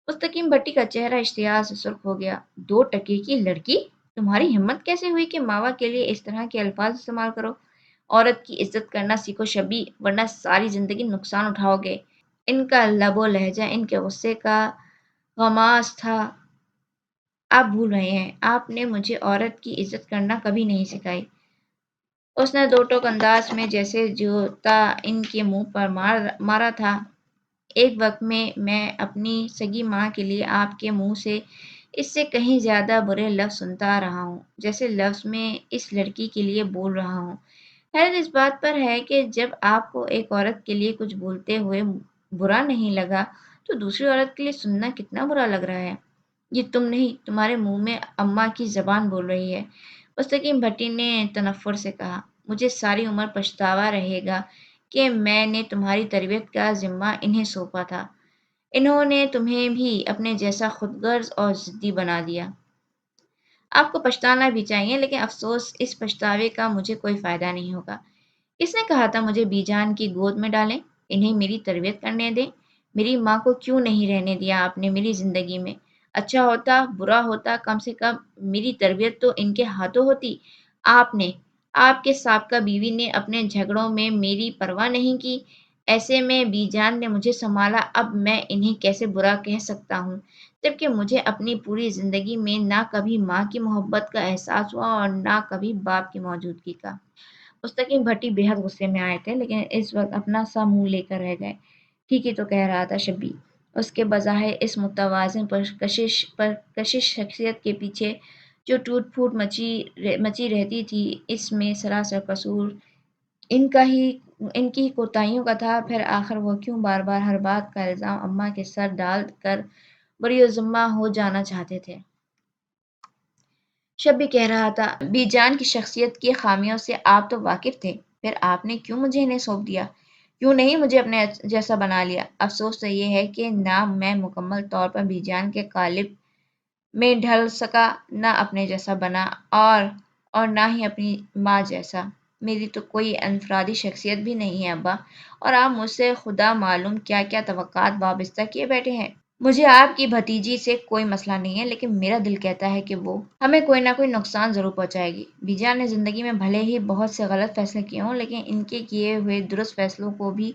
مستقیم بھٹی کا چہرہ اشتعال سے سرخ ہو گیا۔ 2 ٹکے کی لڑکی؟ تمہاری ہمت کیسے ہوئی کہ ماوا کے لیے اس طرح کے الفاظ استعمال کرو؟ عورت کی عزت کرنا سیکھو شبی، ورنہ ساری زندگی نقصان اٹھاؤ گے۔ ان کا لب و لہجہ ان کے غصے کا غماز تھا۔ آپ بھول رہے ہیں، آپ نے مجھے عورت کی عزت کرنا کبھی نہیں سکھائی۔ اس نے 2 ٹوک انداز میں جیسے جوتا ان کے منہ پر مارا تھا۔ ایک وقت میں اپنی سگی ماں کے لیے آپ کے منہ سے اس سے کہیں زیادہ برے لفظ سنتا رہا ہوں، جیسے لفظ میں اس لڑکی کے لیے بول رہا ہوں۔ حیرت اس بات پر ہے کہ جب آپ کو ایک عورت کے لیے کچھ بولتے ہوئے برا نہیں لگا تو دوسری عورت کے لیے سننا کتنا برا لگ رہا ہے۔ یہ تم نہیں، تمہارے منہ میں اماں کی زبان بول رہی ہے۔ مستقیم بھٹی نے تنفر سے کہا، مجھے ساری عمر پچھتاوا رہے گا کہ میں نے تمہاری تربیت کا ذمہ انہیں سونپا تھا۔ انہوں نے تمہیں بھی اپنے جیسا خود غرض اور ضدی بنا دیا۔ آپ کو پچھتانا بھی چاہیے، لیکن افسوس اس پچھتاوے کا مجھے کوئی فائدہ نہیں ہوگا۔ کس نے کہا تھا مجھے بی جان کی گود میں ڈالیں، انہیں میری تربیت کرنے دیں؟ میری ماں کو کیوں نہیں رہنے دیا آپ نے میری زندگی میں؟ اچھا ہوتا، برا ہوتا، کم سے کم میری تربیت تو ان کے ہاتھوں ہوتی۔ آپ نے، آپ کے سابقہ بیوی نے اپنے جھگڑوں میں میری پرواہ نہیں کی۔ ایسے میں بی جان نے مجھے سنبھالا، اب میں انہیں کیسے برا کہہ سکتا ہوں؟ جبکہ مجھے اپنی پوری زندگی میں نہ کبھی ماں کی محبت کا احساس ہوا اور نہ کبھی باپ کی موجودگی کا۔ مستقیم بھٹی بے حد غصے میں آئے تھے، لیکن اس وقت اپنا سا منہ لے کر رہ گئے۔ ٹھیک ہی تو کہہ رہا تھا شبی، اس کے بظاہر اس متوازن پرکشش شخصیت کے پیچھے جو ٹوٹ پھوٹ مچی رہتی تھی، اس میں سراسر قصور ان کا ہی ان کی ہی کوتاہیوں کا تھا۔ پھر آخر وہ کیوں بار بار ہر بات کا الزام اماں کے سر ڈال کر بری ذمہ ہو جانا چاہتے تھے؟ شبی کہہ رہا تھا، بی جان کی شخصیت کی خامیوں سے آپ تو واقف تھے، پھر آپ نے کیوں مجھے انہیں سونپ دیا؟ کیوں نہیں مجھے اپنے جیسا بنا لیا؟ افسوس تو یہ ہے کہ نہ میں مکمل طور پر بی جان کے قالب میں ڈھل سکا، نہ اپنے جیسا بنا، اور نہ ہی اپنی ماں جیسا۔ میری تو کوئی انفرادی شخصیت بھی نہیں ہے ابا، اور آپ مجھ سے خدا معلوم کیا کیا توقعات وابستہ کیے بیٹھے ہیں۔ مجھے آپ کی بھتیجی سے کوئی مسئلہ نہیں ہے، لیکن میرا دل کہتا ہے کہ وہ ہمیں کوئی نہ کوئی نقصان ضرور پہنچائے گی۔ بی جان نے زندگی میں بھلے ہی بہت سے غلط فیصلے کیے ہوں، لیکن ان کے کیے ہوئے درست فیصلوں کو بھی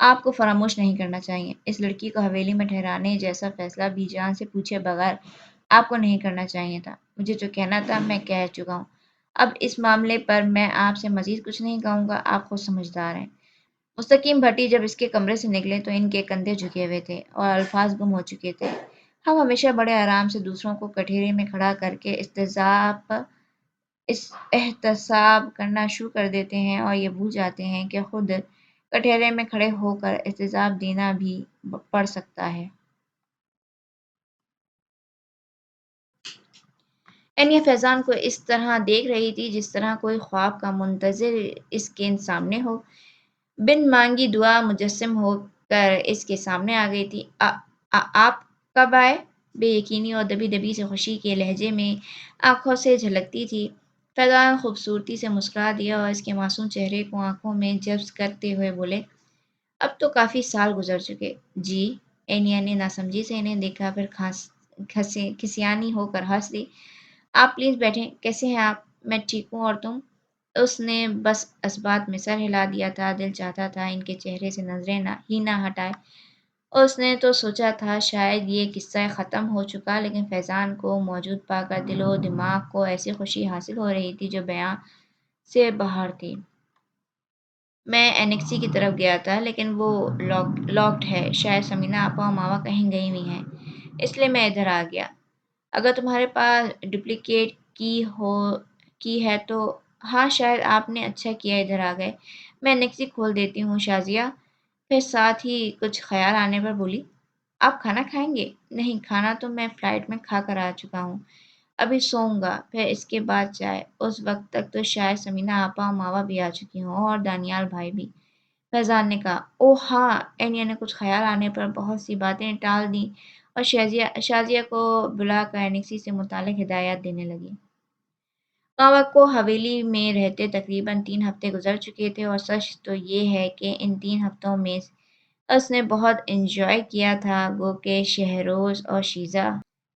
آپ کو فراموش نہیں کرنا چاہیے۔ اس لڑکی کو حویلی میں ٹھہرانے جیسا فیصلہ بی جان سے پوچھے بغیر آپ کو نہیں کرنا چاہیے تھا۔ مجھے جو کہنا تھا میں کہہ چکا ہوں۔ اب اس معاملے پر میں آپ سے مزید کچھ نہیں کہوں گا، آپ خود سمجھدار ہیں۔ مستقیم بھٹی جب اس کے کمرے سے نکلے تو ان کے کندھے جھکے ہوئے تھے اور الفاظ گم ہو چکے تھے۔ ہم ہمیشہ بڑے آرام سے دوسروں کو کٹہرے میں کھڑا کر کے احتساب کرنا شروع کر دیتے ہیں اور یہ بھول جاتے ہیں کہ خود کٹہرے میں کھڑے ہو کر احتساب دینا بھی پڑ سکتا ہے۔ انیہ فیضان کو اس طرح دیکھ رہی تھی جس طرح کوئی خواب کا منتظر اس کے سامنے ہو۔ بن مانگی دعا مجسم ہو کر اس کے سامنے آ گئی تھی۔ آپ کب آئے؟ بے یقینی اور دبی دبی سے خوشی کے لہجے میں آنکھوں سے جھلکتی تھی۔ فیضان خوبصورتی سے مسکرا دیا اور اس کے معصوم چہرے کو آنکھوں میں جذب کرتے ہوئے بولے، اب تو کافی سال گزر چکے۔ جی؟ اینیا نے ناسمجھی سے انہیں دیکھا، پھر کھسیانی ہو کر ہنس دی۔ آپ پلیز بیٹھیں، کیسے ہیں آپ؟ میں ٹھیک ہوں، اور تم؟ اس نے بس اس بات میں سر ہلا دیا تھا۔ دل چاہتا تھا ان کے چہرے سے نظریں نہ ہٹائے۔ اس نے تو سوچا تھا شاید یہ قصہ ختم ہو چکا، لیکن فیضان کو موجود پا کر دل و دماغ کو ایسی خوشی حاصل ہو رہی تھی جو بیاں سے باہر تھی۔ میں انیکسی کی طرف گیا تھا، لیکن وہ لاکڈ ہے، شاید سمینا آپا اور ماما کہیں گئی ہوئی ہیں، اس لیے میں ادھر آ گیا۔ اگر تمہارے پاس ڈپلیکیٹ کی ہے تو ہاں، شاید آپ نے اچھا کیا ادھر آ گئے، میں انیکسی کھول دیتی ہوں۔ شازیہ پھر ساتھ ہی کچھ خیال آنے پر بولی، آپ کھانا کھائیں گے؟ نہیں، کھانا تو میں فلائٹ میں کھا کر آ چکا ہوں، ابھی سوؤں گا، پھر اس کے بعد چائے۔ اس وقت تک تو شاید سمینا آپا اور ماما بھی آ چکی ہوں، اور دانیال بھائی بھی۔ فیضان نے کہا، اوہ ہاں۔ اینیا نے کچھ خیال آنے پر بہت سی باتیں ٹال دیں اور شازیہ کو بلا کر انیکسی سے متعلق ہدایات دینے لگی۔ ماما کو حویلی میں رہتے تقریباً 3 ہفتے گزر چکے تھے، اور سچ تو یہ ہے کہ ان 3 ہفتوں میں اس نے بہت انجوائے کیا تھا، گو کہ شہروز اور شیزا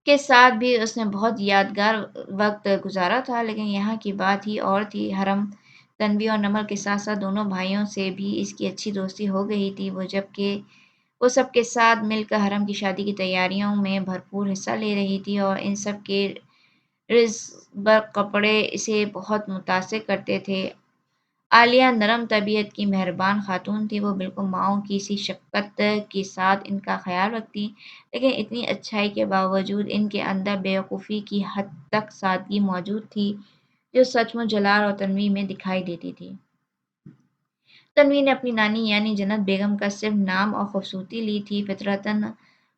کے ساتھ بھی اس نے بہت یادگار وقت گزارا تھا، لیکن یہاں کی بات ہی اور تھی۔ حرم تنوی اور نمل کے ساتھ ساتھ دونوں بھائیوں سے بھی اس کی اچھی دوستی ہو گئی تھی، وہ سب کے ساتھ مل کر حرم کی شادی کی تیاریوں میں بھرپور حصہ لے رہی تھی، اور ان سب کے رزق کپڑے اسے بہت متاثر کرتے تھے۔ عالیہ نرم طبیعت کی مہربان خاتون تھی، وہ بالکل ماؤں کی سی شفقت کے ساتھ ان کا خیال رکھتی، لیکن اتنی اچھائی کے باوجود ان کے اندر بیوقوفی کی حد تک سادگی موجود تھی جو سچ مچ جلال اور تنویر میں دکھائی دیتی تھی۔ تنویر نے اپنی نانی یعنی جنت بیگم کا صرف نام اور خوبصورتی لی تھی، فطرتاً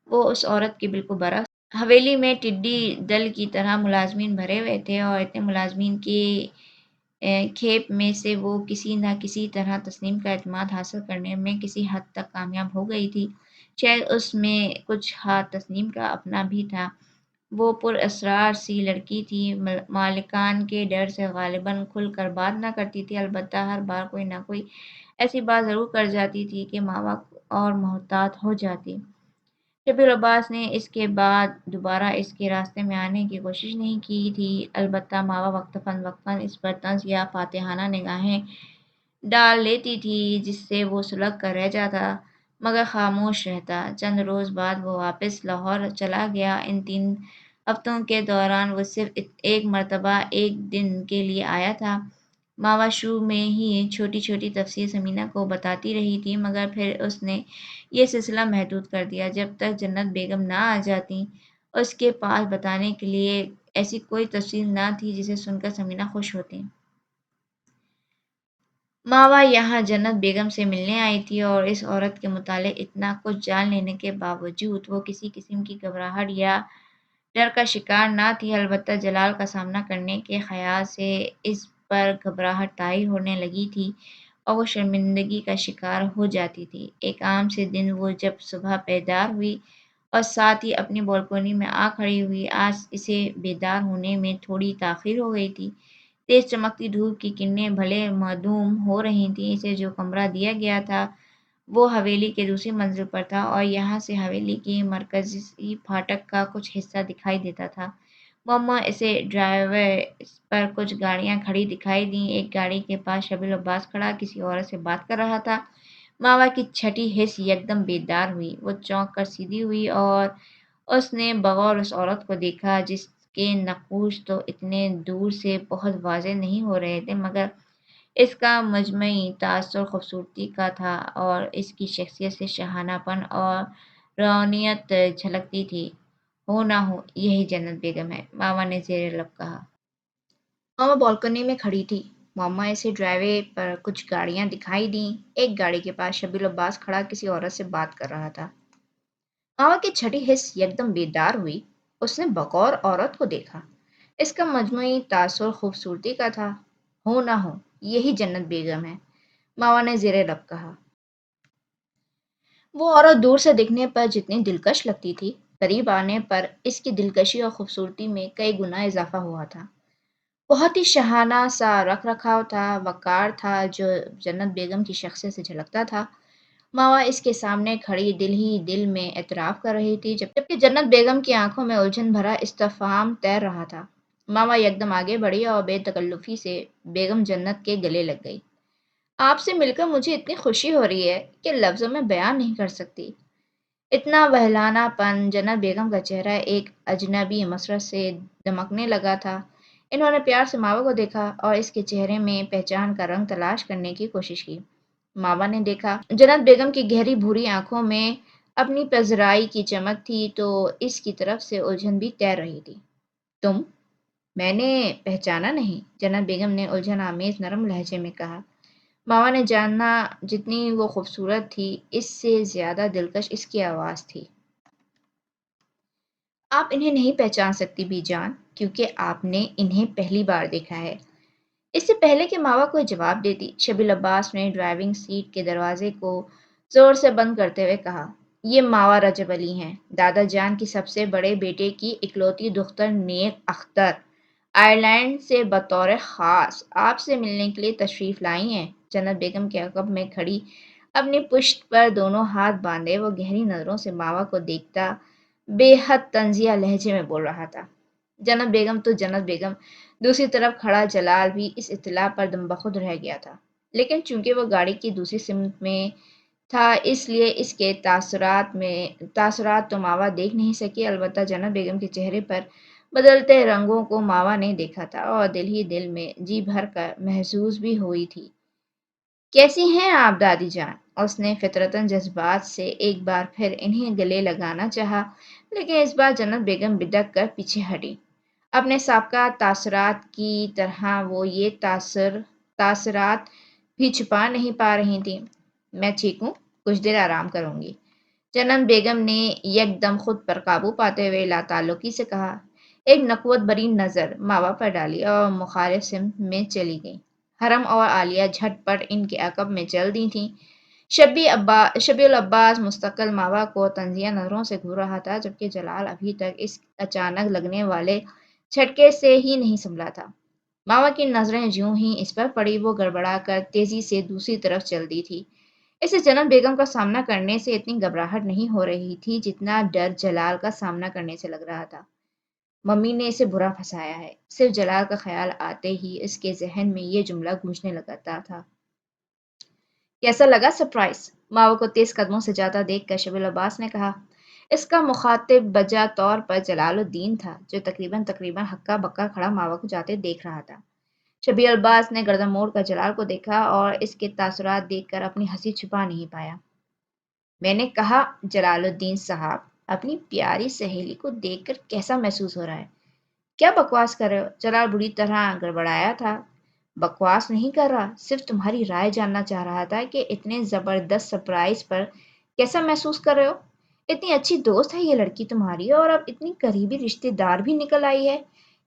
وہ اس عورت کے بالکل برعکس۔ حویلی میں ٹڈی دل کی طرح ملازمین بھرے ہوئے تھے اور اتنے ملازمین کی کھیپ میں سے وہ کسی نہ کسی طرح تسنیم کا اعتماد حاصل کرنے میں کسی حد تک کامیاب ہو گئی تھی۔ شاید اس میں کچھ ہاتھ تسنیم کا اپنا بھی تھا۔ وہ پر اسرار سی لڑکی تھی، مالکان کے ڈر سے غالباً کھل کر بات نہ کرتی تھی، البتہ ہر بار کوئی نہ کوئی ایسی بات ضرور کر جاتی تھی کہ ماوا اور محتاط ہو جاتی۔ شبیر عباس نے اس کے بعد دوبارہ اس کے راستے میں آنے کی کوشش نہیں کی تھی، البتہ ماوا وقتاً اس پر طنز یا فاتحانہ نگاہیں ڈال لیتی تھی جس سے وہ سلگ کر رہ جاتا مگر خاموش رہتا۔ چند روز بعد وہ واپس لاہور چلا گیا۔ ان 3 ہفتوں کے دوران وہ صرف ایک مرتبہ ایک دن کے لیے آیا تھا۔ ماوا شروع میں ہی چھوٹی چھوٹی تفصیل ثمینہ کو بتاتی رہی تھی مگر پھر اس نے یہ سلسلہ محدود کر دیا۔ جب تک جنت بیگم نہ آ جاتی اس کے پاس بتانے کے لیے ایسی کوئی تفصیل نہ تھی جسے سن کر ثمینہ خوش ہوتی۔ ماوا یہاں جنت بیگم سے ملنے آئی تھی اور اس عورت کے متعلق اتنا کچھ جان لینے کے باوجود وہ کسی قسم کی گھبراہٹ یا ڈر کا شکار نہ تھی، البتہ جلال کا سامنا کرنے کے خیال سے اس پر گھبراہٹ طاری ہونے لگی تھی اور وہ شرمندگی کا شکار ہو جاتی تھی۔ ایک عام سے دن وہ جب صبح بیدار ہوئی اور ساتھ ہی اپنی بالکونی میں آ کھڑی ہوئی، آج اسے بیدار ہونے میں تھوڑی تاخیر ہو گئی تھی۔ تیز چمکتی دھوپ کی کرنیں بھلے معدوم ہو رہی تھیں، اسے جو کمرہ دیا گیا تھا وہ حویلی کے دوسری منزل پر تھا اور یہاں سے حویلی کی مرکزی پھاٹک کا کچھ حصہ دکھائی دیتا تھا۔ مما اسے ڈرائیو وے پر کچھ گاڑیاں کھڑی دکھائی دیں۔ ایک گاڑی کے پاس شبیر عباس کھڑا کسی عورت سے بات کر رہا تھا۔ ماوا کی چھٹی حس یکدم بیدار ہوئی، وہ چونک کر سیدھی ہوئی اور اس نے بغور اس عورت کو دیکھا جس کے نقوش تو اتنے دور سے بہت واضح نہیں ہو رہے تھے مگر اس کا مجموعی تاثر خوبصورتی کا تھا اور اس کی شخصیت سے شاہانہ پن اور روحانیت جھلکتی تھی۔ ہو نہ ہو یہی جنت بیگم ہے، ماما نے زیر لب کہا۔ ماما بالکنی میں کھڑی تھی۔ ماما اسے ڈرائیو وے پر کچھ گاڑیاں دکھائی دیں۔ ایک گاڑی کے پاس شبیر عباس کھڑا کسی عورت سے بات کر رہا تھا۔ ماما کی چھٹی حس یکدم بیدار ہوئی، اس نے بغور عورت کو دیکھا۔ اس کا مجموعی تاثر خوبصورتی کا تھا۔ ہو نہ ہو یہی جنت بیگم ہے، ماما نے زیر لب کہا۔ وہ عورت دور سے دکھنے پر جتنی دلکش لگتی تھی، قریب آنے پر اس کی دلکشی اور خوبصورتی میں کئی گنا اضافہ ہوا تھا۔ بہت ہی شاہانہ سا رکھ رکھاؤ تھا، وقار تھا جو جنت بیگم کی شخصیت سے جھلکتا تھا۔ ماوا اس کے سامنے کھڑی دل ہی دل میں اعتراف کر رہی تھی جبکہ جنت بیگم کی آنکھوں میں الجھن بھرا استفہام تیر رہا تھا۔ ماوا یکدم آگے بڑھی اور بے تکلفی سے بیگم جنت کے گلے لگ گئی۔ آپ سے مل کر مجھے اتنی خوشی ہو رہی ہے کہ لفظوں میں بیان نہیں کر سکتی۔ اتنا وہلانہ پن، جنت بیگم کا چہرہ ایک اجنبی مسرت سے دمکنے لگا تھا۔ انہوں نے پیار سے ماوا کو دیکھا اور اس کے چہرے میں پہچان کا رنگ تلاش کرنے کی کوشش کی۔ ماوا نے دیکھا جنت بیگم کی گہری بھوری آنکھوں میں اپنی پذیرائی کی چمک تھی تو اس کی طرف سے الجھن بھی تیر رہی تھی۔ تم؟ میں نے پہچانا نہیں، جنت بیگم نے الجھن آمیز نرم لہجے میں کہا۔ ماوا نے جانا جتنی وہ خوبصورت تھی اس سے زیادہ دلکش اس کی آواز تھی۔ آپ انہیں نہیں پہچان سکتی بی جان کیونکہ آپ نے انہیں پہلی بار دیکھا ہے۔ اس سے پہلے کہ ماوا کوئی جواب دیتی، شبیر عباس نے ڈرائیونگ سیٹ کے دروازے کو زور سے بند کرتے ہوئے کہا، یہ ماوا رجب علی ہیں، دادا جان کی سب سے بڑے بیٹے کی اکلوتی دختر نیک اختر، آئرلینڈ سے بطور خاص آپ سے ملنے کے لیے تشریف لائی ہیں۔ جنت بیگم کے عقب میں کھڑی اپنی پشت پر دونوں ہاتھ باندھے وہ گہری نظروں سے ماوا کو دیکھتا بے حد طنزیہ لہجے میں بول رہا تھا، جنت بیگم تو جنت بیگم۔ دوسری طرف کھڑا جلال بھی اس اطلاع پر دم بخود رہ گیا تھا، لیکن چونکہ وہ گاڑی کی دوسری سمت میں تھا اس لیے اس کے تاثرات تو ماوا دیکھ نہیں سکی، البتہ جنت بیگم کے چہرے پر بدلتے رنگوں کو ماوا نے دیکھا تھا اور دل ہی دل میں جی بھر کر محسوس بھی ہوئی تھی۔ کیسی ہیں آپ دادی جان؟ اس نے فطرتاً جذبات سے ایک بار پھر انہیں گلے لگانا چاہا، لیکن اس بار جنت بیگم بدک کر پیچھے ہٹی۔ اپنے سابقہ تاثرات کی طرح وہ یہ تاثرات بھی چھپا نہیں پا رہی تھیں۔ میں ٹھیک ہوں، کچھ دیر آرام کروں گی، جنت بیگم نے یک دم خود پر قابو پاتے ہوئے لا تعلقی سے کہا۔ ایک نقوت بری نظر ماوا پر ڈالی اور مخالف سمت میں چلی گئی۔ حرم اور عالیہ جھٹ پٹ ان کے عقب میں چل دی تھیں۔ شبی العباس مستقل ماوا کو تنزیہ نظروں سے گھور رہا تھا، جبکہ جلال ابھی تک اس اچانک لگنے والے جھٹکے سے ہی نہیں سنبھلا تھا۔ ماوا کی نظریں جوں ہی اس پر پڑی، وہ گڑبڑا کر تیزی سے دوسری طرف چل دی تھی۔ اسے جنت بیگم کا سامنا کرنے سے اتنی گھبراہٹ نہیں ہو رہی تھی جتنا ڈر جلال کا سامنا کرنے سے لگ رہا تھا۔ ممی نے اسے برا پھنسایا ہے، صرف جلال کا خیال آتے ہی اس کے ذہن میں یہ جملہ گونجنے لگتا تھا۔ کیسا لگا سرپرائز؟ ماوا کو تیز قدموں سے جاتا دیکھ کر شبیل عباس نے کہا۔ اس کا مخاطب بجا طور پر جلال الدین تھا، جو تقریباً ہکا بکا کھڑا ماوا کو جاتے دیکھ رہا تھا۔ شبیل عباس نے گردن موڑ کر جلال کو دیکھا اور اس کے تاثرات دیکھ کر اپنی ہنسی چھپا نہیں پایا۔ میں نے کہا جلال الدین صاحب، اپنی پیاری سہیلی کو دیکھ کر کیسا محسوس ہو رہا ہے؟ کیا بکواس کر رہے ہو؟ جلال بری طرح گڑبڑایا تھا۔ بکواس نہیں کر رہا، صرف تمہاری رائے جاننا چاہ رہا تھا کہ اتنے زبردست سرپرائز پر کیسا محسوس کر رہے ہو؟ اتنی اچھی دوست ہے یہ لڑکی تمہاری، اور اب اتنی قریبی رشتہ دار بھی نکل آئی ہے،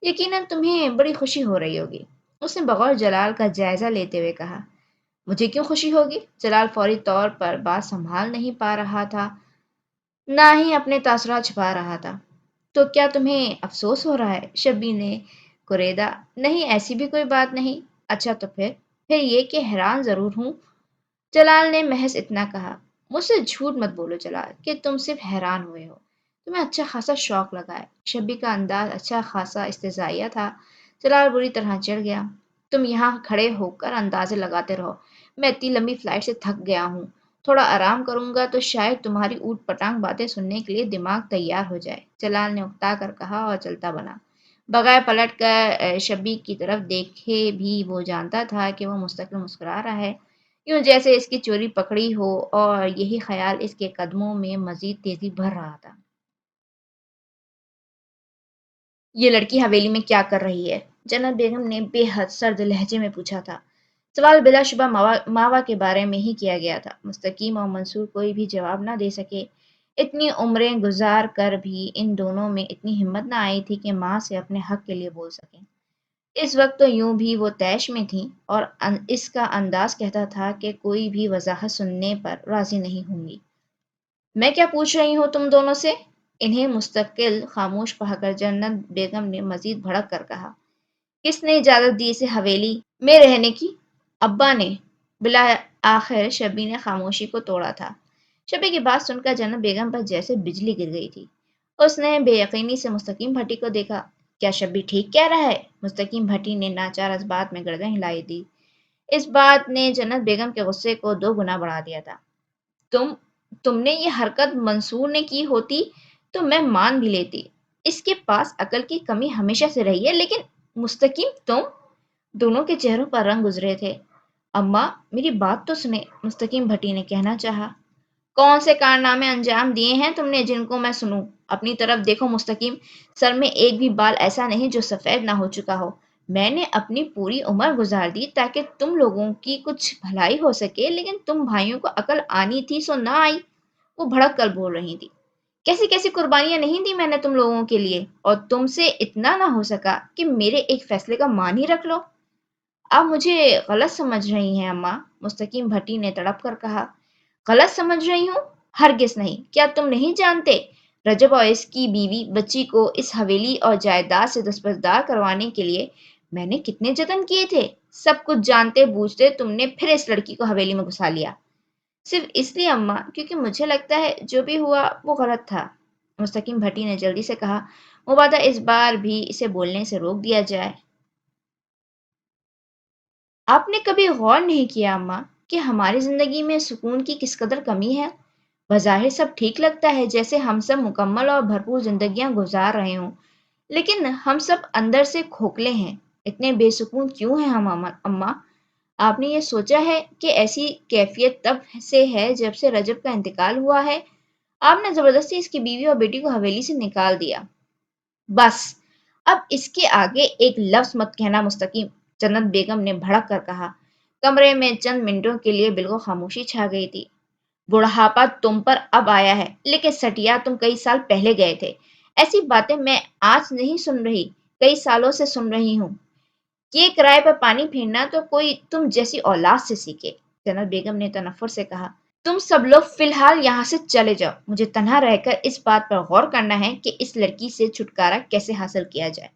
یقیناً تمہیں بڑی خوشی ہو رہی ہوگی۔ اس نے بغور جلال کا جائزہ لیتے ہوئے کہا۔ مجھے کیوں خوشی ہوگی؟ جلال فوری طور پر بات سنبھال نہیں پا رہا تھا، نہ ہی اپنے تاثرات چھپا رہا تھا۔ تو کیا تمہیں افسوس ہو رہا ہے؟ شبی نے کوریدا۔ نہیں، ایسی بھی کوئی بات نہیں۔ اچھا تو پھر یہ کہ حیران ضرور ہوں، جلال نے محض اتنا کہا۔ مجھ سے جھوٹ مت بولو جلال کہ تم صرف حیران ہوئے ہو، تمہیں اچھا خاصا شوق لگا ہے۔ شبی کا انداز اچھا خاصا استہزائیہ تھا۔ جلال بری طرح چڑھ گیا۔ تم یہاں کھڑے ہو کر اندازے لگاتے رہو، میں اتنی لمبی فلائٹ سے تھک گیا ہوں، تھوڑا آرام کروں گا تو شاید تمہاری اوٹ پٹانگ باتیں سننے کے لیے دماغ تیار ہو جائے، جلال نے اکتا کر کہا اور چلتا بنا۔ بغیر پلٹ کر شبی کی طرف دیکھے بھی وہ جانتا تھا کہ وہ مستقل مسکرا رہا ہے، یوں جیسے اس کی چوری پکڑی ہو، اور یہی خیال اس کے قدموں میں مزید تیزی بھر رہا تھا۔ یہ لڑکی حویلی میں کیا کر رہی ہے؟ جنت بیگم نے بے حد سرد لہجے میں پوچھا تھا۔ سوال بلا شبہ ماوا کے بارے میں ہی کیا گیا تھا۔ مستقیم اور منصور کوئی بھی جواب نہ دے سکے۔ اتنی عمریں گزار کر بھی ان دونوں میں اتنی ہمت نہ آئی تھی کہ ماں سے اپنے حق کے لیے بول سکیں۔ اس وقت تو یوں بھی وہ طیش میں تھیں، اور اس کا انداز کہتا تھا کہ کوئی بھی وضاحت سننے پر راضی نہیں ہوں گی۔ میں کیا پوچھ رہی ہوں تم دونوں سے؟ انہیں مستقل خاموش پا کر جنت بیگم نے مزید بھڑک کر کہا۔ کس نے اجازت دی اسے حویلی میں رہنے کی؟ ابا نے۔ بالآخر شبی نے خاموشی کو توڑا تھا۔ شبی کی بات سن کر جنت بیگم پر جیسے بجلی گر گئی تھی۔ اس نے بے یقینی سے مستقیم بھٹی کو دیکھا۔ کیا شبی ٹھیک کہہ رہا ہے؟ مستقیم بھٹی نے ناچار اس بات میں گردن ہلائی دی۔ اس بات نے جنت بیگم کے غصے کو دو گنا بڑھا دیا تھا۔ تم تم نے یہ حرکت منصور نے کی ہوتی تو میں مان بھی لیتی، اس کے پاس عقل کی کمی ہمیشہ سے رہی ہے، لیکن مستقیم تم؟ دونوں کے چہروں پر رنگ گزرے تھے۔ اماں میری بات تو سنیں، مستقیم بھٹی نے کہنا چاہا۔ کون سے کارنامے انجام دیے ہیں تم نے جن کو میں سنوں؟ اپنی طرف دیکھو مستقیم، سر میں ایک بھی بال ایسا نہیں جو سفید نہ ہو چکا ہو۔ میں نے اپنی پوری عمر گزار دی تاکہ تم لوگوں کی کچھ بھلائی ہو سکے، لیکن تم بھائیوں کو عقل آنی تھی سو نہ آئی۔ وہ بھڑک کر بول رہی تھی۔ کیسی کیسی قربانیاں نہیں دی میں نے تم لوگوں کے لیے، اور تم سے اتنا نہ ہو سکا کہ میرے ایک فیصلے کا مان ہی رکھ لو؟ آپ مجھے غلط سمجھ رہی ہیں اماں، مستقیم بھٹی نے تڑپ کر کہا۔ غلط سمجھ رہی ہوں؟ ہرگز نہیں۔ کیا تم نہیں جانتے رجب اور اس کی بیوی بچی کو اس حویلی اور جائیداد سے دستبردار کروانے کے لیے میں نے کتنے جتن کیے تھے؟ سب کچھ جانتے بوجھتے تم نے پھر اس لڑکی کو حویلی میں گھسا لیا، صرف اس لیے اماں کیونکہ مجھے لگتا ہے جو بھی ہوا وہ غلط تھا، مستقیم بھٹی نے جلدی سے کہا۔ مبادہ اس بار بھی اسے بولنے سے روک دیا جائے۔ آپ نے کبھی غور نہیں کیا اماں کہ ہماری زندگی میں سکون کی کس قدر کمی ہے؟ بظاہر سب ٹھیک لگتا ہے، جیسے ہم سب مکمل اور بھرپور زندگیاں گزار رہے ہوں، لیکن ہم سب اندر سے کھوکھلے ہیں۔ اتنے بے سکون کیوں ہیں ہم اماں؟ آپ نے یہ سوچا ہے کہ ایسی کیفیت تب سے ہے جب سے رجب کا انتقال ہوا ہے؟ آپ نے زبردستی اس کی بیوی اور بیٹی کو حویلی سے نکال دیا۔ بس، اب اس کے آگے ایک لفظ مت کہنا مستقیم، جنت بیگم نے بھڑک کر کہا۔ کمرے میں چند منٹوں کے لیے بالکل خاموشی چھا گئی تھی۔ بڑھاپا تم پر اب آیا ہے، لیکن سٹیا تم کئی سال پہلے گئے تھے۔ ایسی باتیں میں آج نہیں سن رہی، کئی سالوں سے سن رہی ہوں۔ یہ کرائے پر پانی پھیرنا تو کوئی تم جیسی اولاد سے سیکھے، جنت بیگم نے تنفر سے کہا۔ تم سب لوگ فی الحال یہاں سے چلے جاؤ، مجھے تنہا رہ کر اس بات پر غور کرنا ہے کہ اس لڑکی سے چھٹکارا کیسے حاصل کیا جائے۔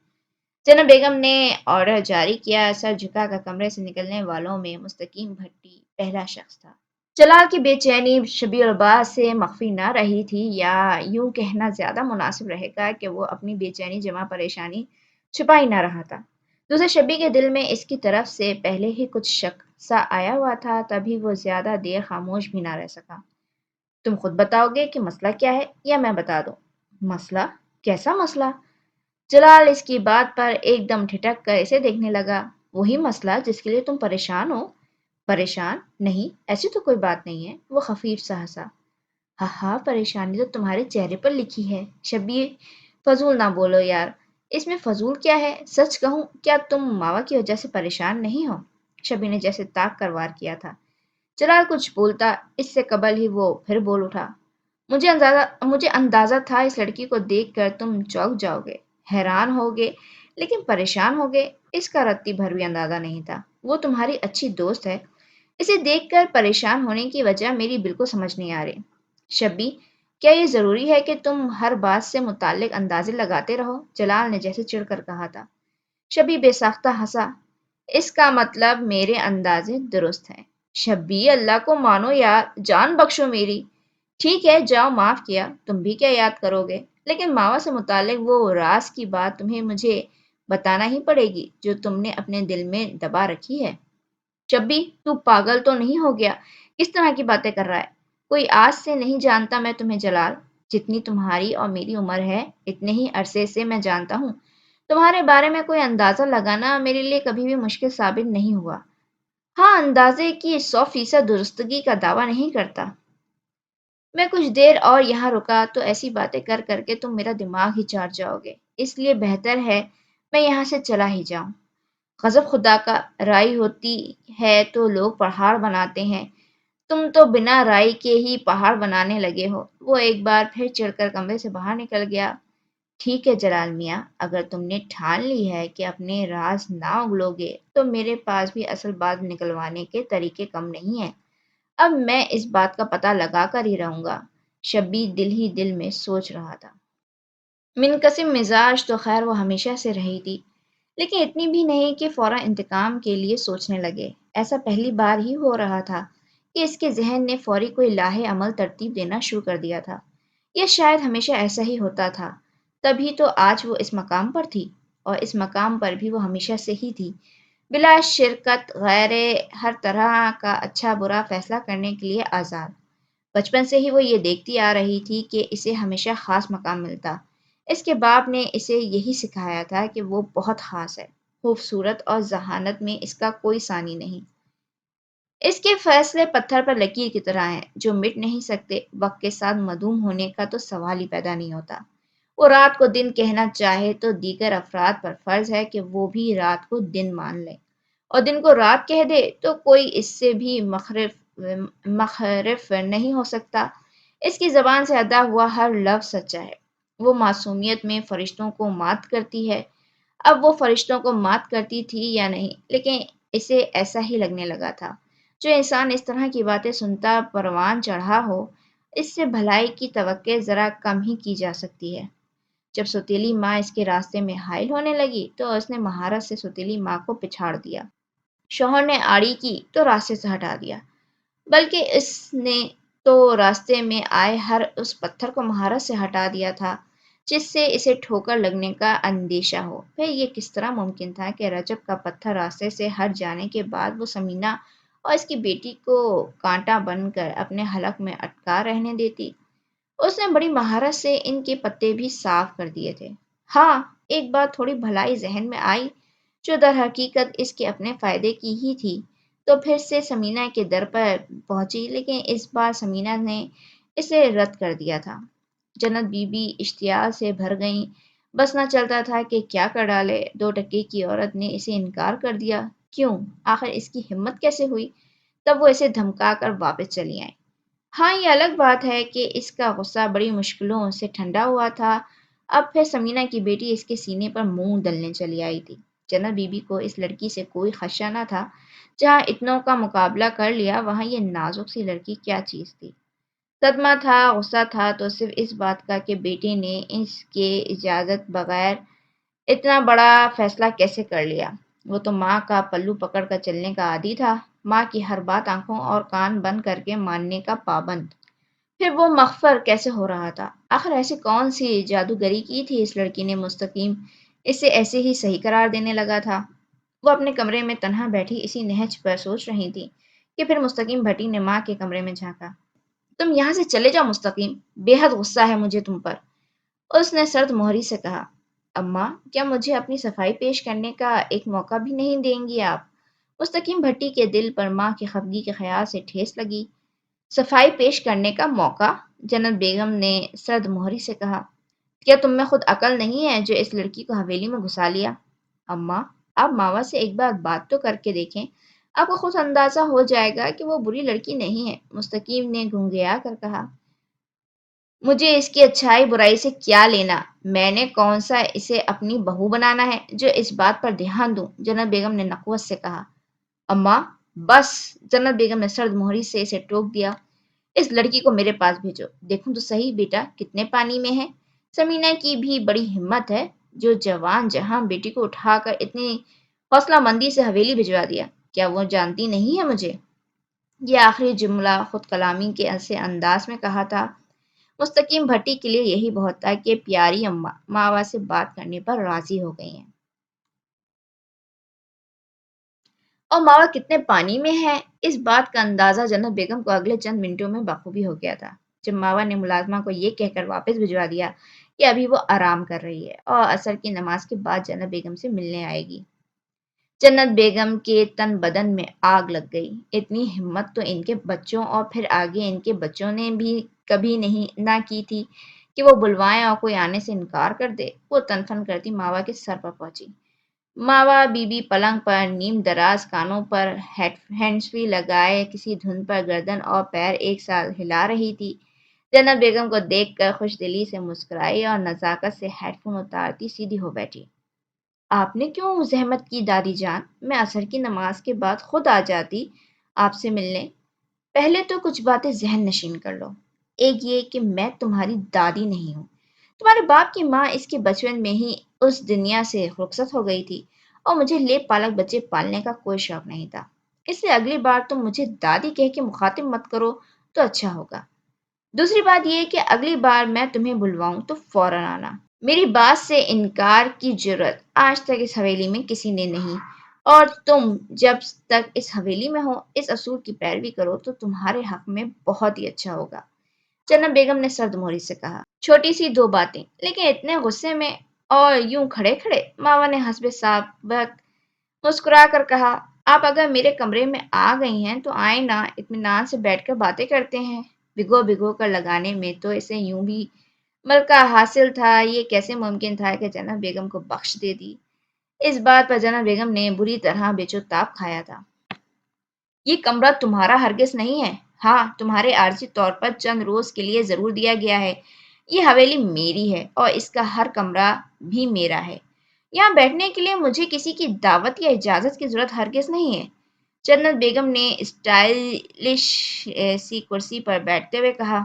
زینب بیگم نے آرڈر جاری کیا۔ سر جھکا کر کمرے سے نکلنے والوں میں مستقیم بھٹی پہلا شخص تھا۔ جلال کی بے چینی شبی الباز سے مخفی نہ رہی تھی، یا یوں کہنا زیادہ مناسب رہے گا کہ وہ اپنی بے چینی جمع پریشانی چھپا ہی نہ رہا تھا۔ دوسرے شبی کے دل میں اس کی طرف سے پہلے ہی کچھ شک سا آیا ہوا تھا، تبھی وہ زیادہ دیر خاموش بھی نہ رہ سکا۔ تم خود بتاؤ گے کہ مسئلہ کیا ہے یا میں بتا دوں؟ مسئلہ؟ کیسا مسئلہ؟ جلال اس کی بات پر ایک دم ٹھٹک کر اسے دیکھنے لگا۔ وہی مسئلہ جس کے لیے تم پریشان ہو۔ پریشان؟ نہیں، ایسی تو کوئی بات نہیں ہے، وہ خفیف سا ہنسا۔ ہاں ہاں، پریشانی تو تمہارے چہرے پر لکھی ہے۔ شبیر، فضول نہ بولو یار، اس میں فضول کیا ہے؟ سچ کہوں، کیا تم ماوا کی وجہ سے پریشان نہیں ہو؟ شبی نے جیسے طاق کر وار کیا تھا۔ جلال کچھ بولتا اس سے قبل ہی وہ پھر بول اٹھا۔ مجھے اندازہ تھا اس لڑکی کو دیکھ کر تم چونک جاؤ گے، حیران ہوگے، لیکن پریشان ہوگے، اس کا رتی بھر بھی اندازہ نہیں تھا۔ وہ تمہاری اچھی دوست ہے، اسے دیکھ کر پریشان ہونے کی وجہ میری بالکل سمجھ نہیں آ رہی۔ شبی، کیا یہ ضروری ہے کہ تم ہر بات سے متعلق اندازے لگاتے رہو؟ جلال نے جیسے چڑھ کر کہا تھا۔ شبی بے ساختہ ہنسا۔ اس کا مطلب میرے اندازے درست ہیں۔ شبی، اللہ کو مانو یار، جان بخشو میری۔ ٹھیک ہے، جاؤ، معاف کیا، تم بھی کیا یاد کرو گے، لیکن ماوا سے متعلق وہ راز کی بات تمہیں مجھے بتانا ہی پڑے گی جو تم نے اپنے دل میں دبا رکھی ہے۔ شبی، تو پاگل تو نہیں ہو گیا؟ کس طرح کی باتیں کر رہا ہے؟ کوئی آج سے نہیں جانتا میں تمہیں جلال، جتنی تمہاری اور میری عمر ہے اتنے ہی عرصے سے میں جانتا ہوں۔ تمہارے بارے میں کوئی اندازہ لگانا میرے لیے کبھی بھی مشکل ثابت نہیں ہوا۔ ہاں، اندازے کی 100% درستگی کا دعویٰ نہیں کرتا۔ میں کچھ دیر اور یہاں رکا تو ایسی باتیں کر کر کے تم میرا دماغ ہی چاٹ جاؤ گے، اس لیے بہتر ہے میں یہاں سے چلا ہی جاؤں۔ غضب خدا کا، رائی ہوتی ہے تو لوگ پہاڑ بناتے ہیں، تم تو بنا رائی کے ہی پہاڑ بنانے لگے ہو۔ وہ ایک بار پھر چڑھ کر کمرے سے باہر نکل گیا۔ ٹھیک ہے جلال میاں، اگر تم نے ٹھان لی ہے کہ اپنے راز نہ اگلو گے تو میرے پاس بھی اصل بات نکلوانے کے طریقے کم نہیں ہیں۔ اب میں اس بات کا پتہ لگا کر ہی رہوں گا، شبی دل ہی دل میں سوچ رہا تھا۔ منقسم مزاج تو خیر وہ ہمیشہ سے رہی تھی، لیکن اتنی بھی نہیں کہ فوراً انتقام کے لیے سوچنے لگے۔ ایسا پہلی بار ہی ہو رہا تھا کہ اس کے ذہن نے فوری کوئی لاہے عمل ترتیب دینا شروع کر دیا تھا، یا شاید ہمیشہ ایسا ہی ہوتا تھا، تبھی تو آج وہ اس مقام پر تھی، اور اس مقام پر بھی وہ ہمیشہ سے ہی تھی، بلا شرکت غیر ہر طرح کا اچھا برا فیصلہ کرنے کے لیے آزاد۔ بچپن سے ہی وہ یہ دیکھتی آ رہی تھی کہ اسے ہمیشہ خاص مقام ملتا۔ اس کے باپ نے اسے یہی سکھایا تھا کہ وہ بہت خاص ہے، خوبصورت اور ذہانت میں اس کا کوئی ثانی نہیں۔ اس کے فیصلے پتھر پر لکیر کی طرح ہیں جو مٹ نہیں سکتے، وقت کے ساتھ معدوم ہونے کا تو سوال ہی پیدا نہیں ہوتا۔ وہ رات کو دن کہنا چاہے تو دیگر افراد پر فرض ہے کہ وہ بھی رات کو دن مان لیں، اور دن کو رات کہہ دے تو کوئی اس سے بھی مخرف نہیں ہو سکتا۔ اس کی زبان سے ادا ہوا ہر لفظ سچا ہے۔ وہ معصومیت میں فرشتوں کو مات کرتی ہے۔ اب وہ فرشتوں کو مات کرتی تھی یا نہیں، لیکن اسے ایسا ہی لگنے لگا تھا۔ جو انسان اس طرح کی باتیں سنتا پروان چڑھا ہو، اس سے بھلائی کی توقع ذرا کم ہی کی جا سکتی ہے۔ جب سوتیلی ماں اس کے راستے میں حائل ہونے لگی تو اس نے مہارت سے سوتیلی ماں کو پچھاڑ دیا۔ شوہر نے آڑی کی تو راستے سے ہٹا دیا، بلکہ اس نے تو راستے میں آئے ہر اس پتھر کو مہارت سے ہٹا دیا تھا جس سے اسے ٹھوکر لگنے کا اندیشہ ہو۔ پھر یہ کس طرح ممکن تھا کہ رجب کا پتھر راستے سے ہٹ جانے کے بعد وہ سمینہ اور اس کی بیٹی کو کانٹا بن کر اپنے حلق میں اٹکا رہنے دیتی؟ اس نے بڑی مہارت سے ان کے پتے بھی صاف کر دیے تھے۔ ہاں، ایک بات تھوڑی بھلائی ذہن میں آئی جو در حقیقت اس کے اپنے فائدے کی ہی تھی، تو پھر سے سمینہ کے در پر پہنچی، لیکن اس بار سمینہ نے اسے رد کر دیا تھا۔ جنت بی بی اشتعال سے بھر گئیں، بس نہ چلتا تھا کہ کیا کر ڈالے۔ 2 ٹکے کی عورت نے اسے انکار کر دیا، کیوں؟ آخر اس کی ہمت کیسے ہوئی؟ تب وہ اسے دھمکا کر واپس چلی آئیں۔ ہاں، یہ الگ بات ہے کہ اس کا غصہ بڑی مشکلوں سے ٹھنڈا ہوا تھا۔ اب پھر سمینہ کی بیٹی اس کے سینے پر منہ ڈلنے چلی آئی تھی۔ جنت بی بی کو اس لڑکی سے کوئی خدشہ نہ تھا۔ جہاں اتنوں کا مقابلہ کر لیا، وہاں یہ نازک سی لڑکی کیا چیز تھی؟ صدمہ تھا، غصہ تھا تو صرف اس بات کا کہ بیٹے نے اس کے اجازت بغیر اتنا بڑا فیصلہ کیسے کر لیا۔ وہ تو ماں کا پلو پکڑ کر چلنے کا عادی تھا، ماں کی ہر بات آنکھوں اور کان بند کر کے ماننے کا پابند۔ پھر وہ مغفر کیسے ہو رہا تھا؟ آخر ایسی کون سی جادوگری کی تھی اس لڑکی نے؟ مستقیم اسے ایسے ہی صحیح قرار دینے لگا تھا۔ وہ اپنے کمرے میں تنہا بیٹھی اسی نہج پر سوچ رہی تھی کہ پھر مستقیم بھٹی نے ماں کے کمرے میں جھانکا۔ تم یہاں سے چلے جاؤ مستقیم، بے حد غصہ ہے مجھے تم پر، اس نے سرد مہری سے کہا۔ اماں، کیا مجھے اپنی صفائی پیش کرنے کا ایک موقع بھی نہیں دیں گی آپ؟ مستقیم بھٹی کے دل پر ماں کی خفگی کے خیال سے ٹھیس لگی۔ صفائی پیش کرنے کا موقع؟ جنت بیگم نے سرد مہری سے کہا۔ کیا تم میں خود عقل نہیں ہے جو اس لڑکی کو حویلی میں گھسا لیا؟ اماں، آپ ماوا سے ایک بار بات تو کر کے دیکھیں، آپ کو خود اندازہ ہو جائے گا کہ وہ بری لڑکی نہیں ہے، مستقیم نے گھنگھیا کر کہا۔ مجھے اس کی اچھائی برائی سے کیا لینا؟ میں نے کون سا اسے اپنی بہو بنانا ہے جو اس بات پر دھیان دوں؟ جنت بیگم نے نخوت سے کہا۔ اماں بس، جنت بیگم نے سرد مہری سے اسے ٹوک دیا۔ اس لڑکی کو میرے پاس بھیجو، دیکھوں تو صحیح بیٹا کتنے پانی میں ہے۔ سمینہ کی بھی بڑی ہمت ہے، جو جوان جہاں بیٹی کو اٹھا کر اتنی حوصلہ مندی سے حویلی بھجوا دیا۔ کیا وہ جانتی نہیں ہے مجھے؟ یہ آخری جملہ خود کلامی کے ایسے انداز میں کہا تھا۔ مستقیم بھٹی کے لیے یہی بہت تھا کہ پیاری اماں ماوا سے بات کرنے پر راضی ہو گئی ہیں۔ اور ماوا کتنے پانی میں ہے، اس بات کا اندازہ جنت بیگم کو اگلے چند منٹوں میں بخوبی ہو گیا تھا، جب ماوا نے ملازمہ کو یہ کہہ کر واپس بھجوا دیا کہ ابھی وہ آرام کر رہی ہے اور عصر کی نماز کے بعد جنت بیگم سے ملنے آئے گی۔ جنت بیگم کے تن بدن میں آگ لگ گئی۔ اتنی ہمت تو ان کے بچوں اور پھر آگے ان کے بچوں نے بھی کبھی نہیں نہ کی تھی کہ وہ بلوائیں اور کوئی آنے سے انکار کر دے۔ وہ تنفن کرتی ماوا کے سر پر پہنچی۔ ماوا بی بی پلنگ پر نیم دراز کانوں پر ہینڈز فری لگائے کسی دھن پر گردن اور پیر ایک ساتھ ہلا رہی تھی۔ جنت بیگم کو دیکھ کر خوش دلی سے مسکرائی اور نزاکت سے ہیڈ فون اتارتی سیدھی ہو بیٹھی۔ آپ نے کیوں زحمت کی دادی جان؟ میں عصر کی نماز کے بعد خود آ جاتی آپ سے ملنے۔ پہلے تو کچھ باتیں ذہن نشین کر لو۔ ایک یہ کہ میں تمہاری دادی نہیں ہوں، تمہارے باپ کی ماں اس کے بچپن میں ہی اس دنیا سے رخصت ہو گئی تھی اور مجھے لیپ پالک بچے پالنے کا کوئی شوق نہیں تھا، اس لیے اگلی بار تم مجھے دادی کہہ کے مخاطب مت کرو تو اچھا ہوگا۔ دوسری بات یہ کہ اگلی بار میں تمہیں بلواؤں تو فوراً آنا۔ میری بات سے انکار کی جرات آج تک اس حویلی میں کسی نے نہیں، اور تم جب تک اس حویلی میں ہو اس اصول کی پیروی کرو تو تمہارے حق میں بہت ہی اچھا ہوگا، جنت بیگم نے سرد مہری سے کہا۔ چھوٹی سی 2 باتیں، لیکن اتنے غصے میں اور یوں کھڑے کھڑے؟ ماوا نے حسب سابق مسکرا کر کہا۔ آپ اگر میرے کمرے میں آ گئی ہیں تو آئیں نا، اطمینان سے بیٹھ کر باتیں کرتے ہیں۔ بھگو بھگو کر لگانے میں تو اسے یوں بھی ملکہ حاصل تھا، یہ کیسے ممکن تھا کہ جنت بیگم کو بخش دے دی؟ اس بات پر جنت بیگم نے بری طرح بے چو تاب کھایا تھا۔ یہ کمرہ تمہارا ہرگز نہیں ہے، ہاں تمہارے عارضی طور پر چند روز کے لیے ضرور دیا گیا ہے۔ یہ حویلی میری ہے اور اس کا ہر کمرہ بھی میرا ہے۔ یہاں بیٹھنے کے لیے مجھے کسی کی دعوت یا اجازت کی ضرورت ہرگز نہیں ہے، جنت بیگم نے اسٹائلش سی کرسی پر بیٹھتے ہوئے کہا۔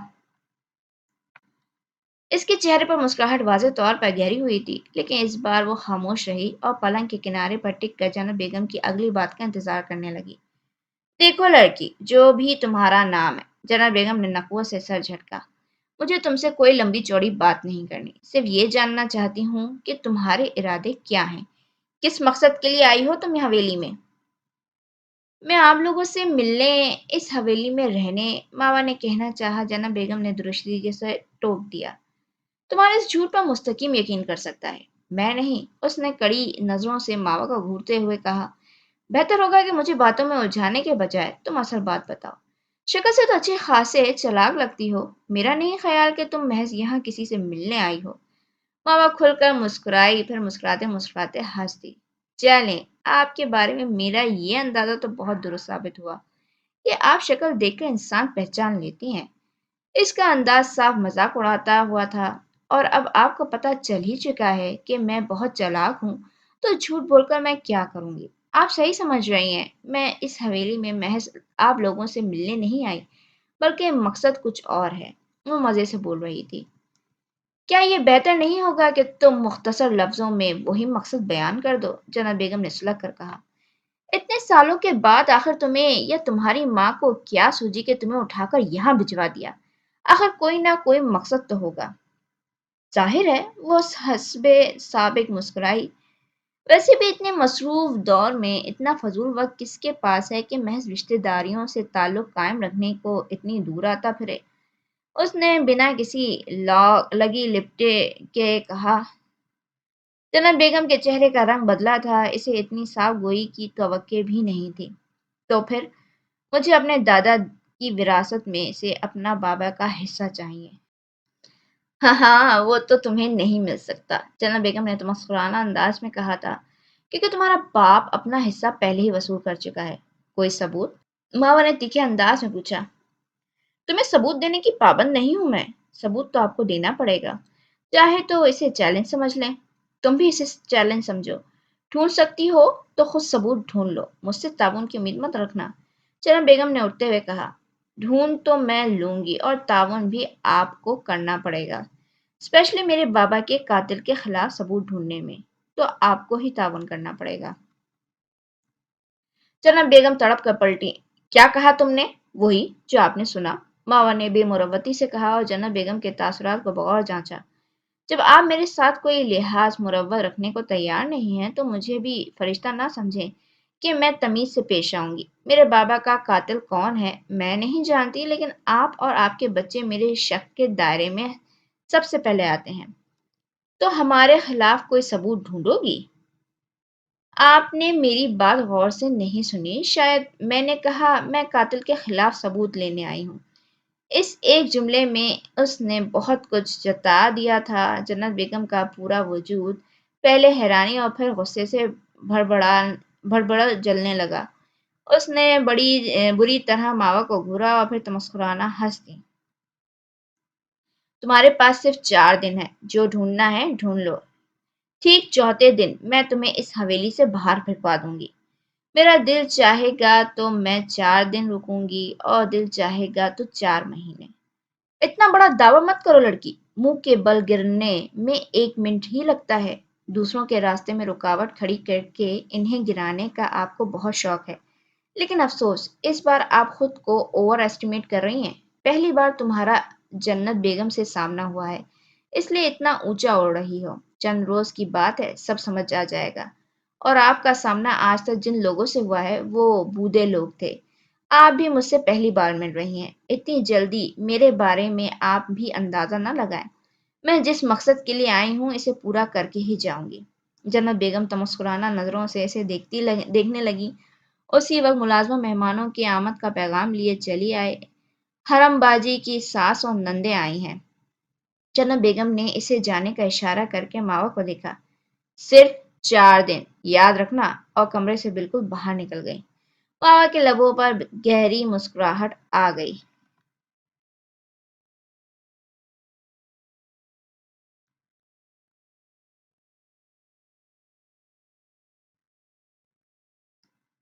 اس کے چہرے پر مسکراہٹ واضح طور پر گہری ہوئی تھی، لیکن اس بار وہ خاموش رہی اور پلنگ کے کنارے پر ٹک کر جنت بیگم کی اگلی بات کا انتظار کرنے لگی۔ دیکھو لڑکی، جو بھی تمہارا نام ہے، جنت بیگم نے نخوت سے سر جھٹکا، مجھے تم سے کوئی لمبی چوڑی بات نہیں کرنی، صرف یہ جاننا چاہتی ہوں کہ تمہارے ارادے کیا ہیں، کس مقصد کے لیے آئی ہو تم حویلی میں؟ میں آپ لوگوں سے ملنے، اس حویلی میں رہنے، ماوا نے کہنا چاہا، جنت بیگم نے درشیدگی سے ٹوک دیا۔ تمہارے اس جھوٹ پر مستقیم یقین کر سکتا ہے، میں نہیں، اس نے کڑی نظروں سے ماوا کو گھورتے ہوئے کہا۔ بہتر ہوگا کہ مجھے باتوں میں الجھانے کے بجائے تم اصل بات بتاؤ۔ شکل سے تو اچھے خاصے چلاک لگتی ہو، میرا نہیں خیال کہ تم محض یہاں کسی سے ملنے آئی ہو۔ ماما کھل کر مسکرائی، پھر مسکراتے مسکراتے ہنس دی۔ چلیں، آپ کے بارے میں میرا یہ اندازہ تو بہت درست ثابت ہوا کہ آپ شکل دیکھ کر انسان پہچان لیتی ہیں۔ اس کا انداز صاف مذاق اڑاتا ہوا تھا، اور اب آپ کو پتہ چل ہی چکا ہے کہ میں بہت چالاک ہوں، تو جھوٹ بول کر میں کیا کروں گی؟ آپ صحیح سمجھ رہی ہیں، میں اس حویلی میں محض آپ لوگوں سے ملنے نہیں آئی، بلکہ مقصد کچھ اور ہے۔ وہ مزے سے بول رہی تھی۔ کیا یہ بہتر نہیں ہوگا کہ تم مختصر لفظوں میں وہی مقصد بیان کر دو؟ جناب بیگم نے سلگ کر کہا۔ اتنے سالوں کے بعد آخر تمہیں یا تمہاری ماں کو کیا سوجی کہ تمہیں اٹھا کر یہاں بھجوا دیا؟ آخر کوئی نہ کوئی مقصد تو ہوگا۔ ظاہر ہے، وہ حسب سابق مسکرائی۔ ویسے بھی اتنے مصروف دور میں اتنا فضول وقت کس کے پاس ہے کہ محض رشتہ داریوں سے تعلق قائم رکھنے کو اتنی دور آتا پھرے؟ اس نے بنا کسی لگی لپٹے کے کہا۔ جناب بیگم کے چہرے کا رنگ بدلا تھا، اسے اتنی صاف گوئی کی توقع بھی نہیں تھی۔ تو پھر مجھے اپنے دادا کی وراثت میں سے اپنا بابا کا حصہ چاہیے۔ ہاں ہاں، وہ تو تمہیں نہیں مل سکتا، جناب بیگم نے تو مسکرانہ انداز میں کہا تھا، کیونکہ تمہارا باپ اپنا حصہ پہلے ہی وصول کر چکا ہے۔ کوئی ثبوت؟ ماوا نے تیکھے انداز میں پوچھا۔ تمہیں ثبوت دینے کی پابند نہیں ہوں میں، ثبوت تو آپ کو دینا پڑے گا، چاہے تو اسے چیلنج سمجھ لیں۔ تم بھی اسے چیلنج سمجھو، ڈھونڈ سکتی ہو تو خود ثبوت ڈھونڈ لو، مجھ سے تعاون کی امید مت رکھنا، چنم بیگم نے اٹھتے ہوئے کہا۔ ڈھونڈ تو میں لوں گی، اور تعاون بھی آپ کو کرنا پڑے گا، اسپیشلی میرے بابا کے قاتل کے خلاف ثبوت ڈھونڈنے میں تو آپ کو ہی تعاون کرنا پڑے گا۔ جناب بیگم تڑپ کر پلٹی۔ کیا کہا تم نے؟ وہی جو آپ نے سنا، ماوا نے بے مروتی سے کہا، اور جناب بیگم کے تاثرات کو بغور جانچا۔ جب آپ میرے ساتھ کوئی لحاظ مروت رکھنے کو تیار نہیں ہیں تو مجھے بھی فرشتہ نہ سمجھیں کہ میں تمیز سے پیش آؤں گی۔ میرے بابا کا قاتل کون ہے میں نہیں جانتی، لیکن آپ اور آپ کے بچے میرے شک کے دائرے میں سب سے پہلے آتے ہیں۔ تو ہمارے خلاف کوئی ثبوت ڈھونڈو گی؟ آپ نے میری بات غور سے نہیں سنی شاید۔ میں نے کہا میں قاتل کے خلاف ثبوت لینے آئی ہوں۔ اس ایک جملے میں اس نے بہت کچھ جتا دیا تھا۔ جنت بیگم کا پورا وجود پہلے حیرانی اور پھر غصے سے بھڑبڑا جلنے لگا۔ اس نے بڑی بری طرح ماوا کو گھورا اور پھر مسکرانا ہنس دی۔ تمہارے پاس صرف 4 دن ہے، جو ڈھونڈنا ہے ڈھونڈ لو۔ ٹھیک چوتھے دن میں تمہیں اس حویلی سے باہر پھینکوا دوں گی۔ میرا دل چاہے گا تو میں 4 دن رکوں گی، اور دل چاہے گا تو 4 مہینے۔ اتنا بڑا دعویٰ مت کرو لڑکی، منہ کے بل گرنے میں 1 منٹ ہی لگتا ہے۔ دوسروں کے راستے میں رکاوٹ کھڑی کر کے انہیں گرانے کا آپ کو بہت شوق ہے، لیکن افسوس اس بار آپ خود کو اوور ایسٹیمیٹ کر رہی ہیں۔ پہلی بار تمہارا جنت بیگم سے سامنا ہوا ہے، اس لیے اتنا اونچا اڑ رہی ہو۔ چند روز کی بات ہے، سب سمجھ آ جائے گا۔ اور آپ کا سامنا آج تک جن لوگوں سے ہوا ہے وہ بوڑھے لوگ تھے۔ آپ بھی مجھ سے پہلی بار مل رہی ہیں، اتنی جلدی میرے بارے میں آپ بھی اندازہ نہ لگائیں۔ میں جس مقصد کے لیے آئی ہوں اسے پورا کر کے ہی جاؤں گی۔ جنت بیگم تمسکرانہ نظروں سے اسے دیکھنے لگی۔ اسی وقت ملازمہ مہمانوں کی آمد کا پیغام لیے چلی آئے۔ حرم باجی کی ساس اور نندیں آئی ہیں۔ جنت بیگم نے اسے جانے کا اشارہ کر کے ماوا کو دیکھا۔ صرف 4 دن، یاد رکھنا، اور کمرے سے بالکل باہر نکل گئی۔ ماوا کے لبوں پر گہری مسکراہٹ آ گئی۔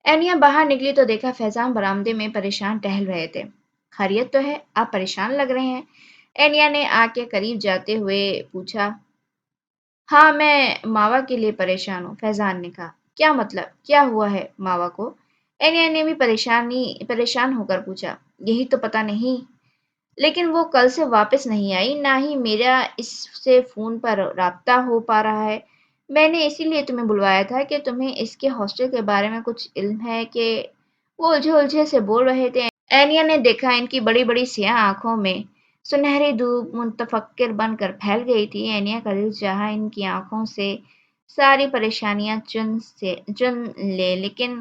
اینیا باہر نکلی تو دیکھا فیضان برآمدے میں پریشان ٹہل رہے تھے۔ خیریت تو ہے؟ آپ پریشان لگ رہے ہیں، اینیا نے آ کے قریب جاتے ہوئے پوچھا۔ ہاں، میں ماوا کے لیے پریشان ہوں، فیضان نے کہا۔ کیا مطلب؟ کیا ہوا ہے ماوا کو؟ اینیا نے بھی پریشان ہو کر پوچھا۔ یہی تو پتہ نہیں، لیکن وہ کل سے واپس نہیں آئی، نہ ہی میرا اس سے فون پر رابطہ ہو پا رہا ہے۔ میں نے اسی لیے تمہیں بلوایا تھا کہ تمہیں اس کے ہاسٹل کے بارے میں کچھ علم ہے کہ… وہ الجھے الجھے سے بول رہے تھے۔ اینیا نے دیکھا ان کی بڑی بڑی سیاہ آنکھوں میں سنہری دھوپ متفکر بن کر پھیل گئی تھی۔ اینیا کا دل چاہا ان کی آنکھوں سے ساری پریشانیاں چن لے، لیکن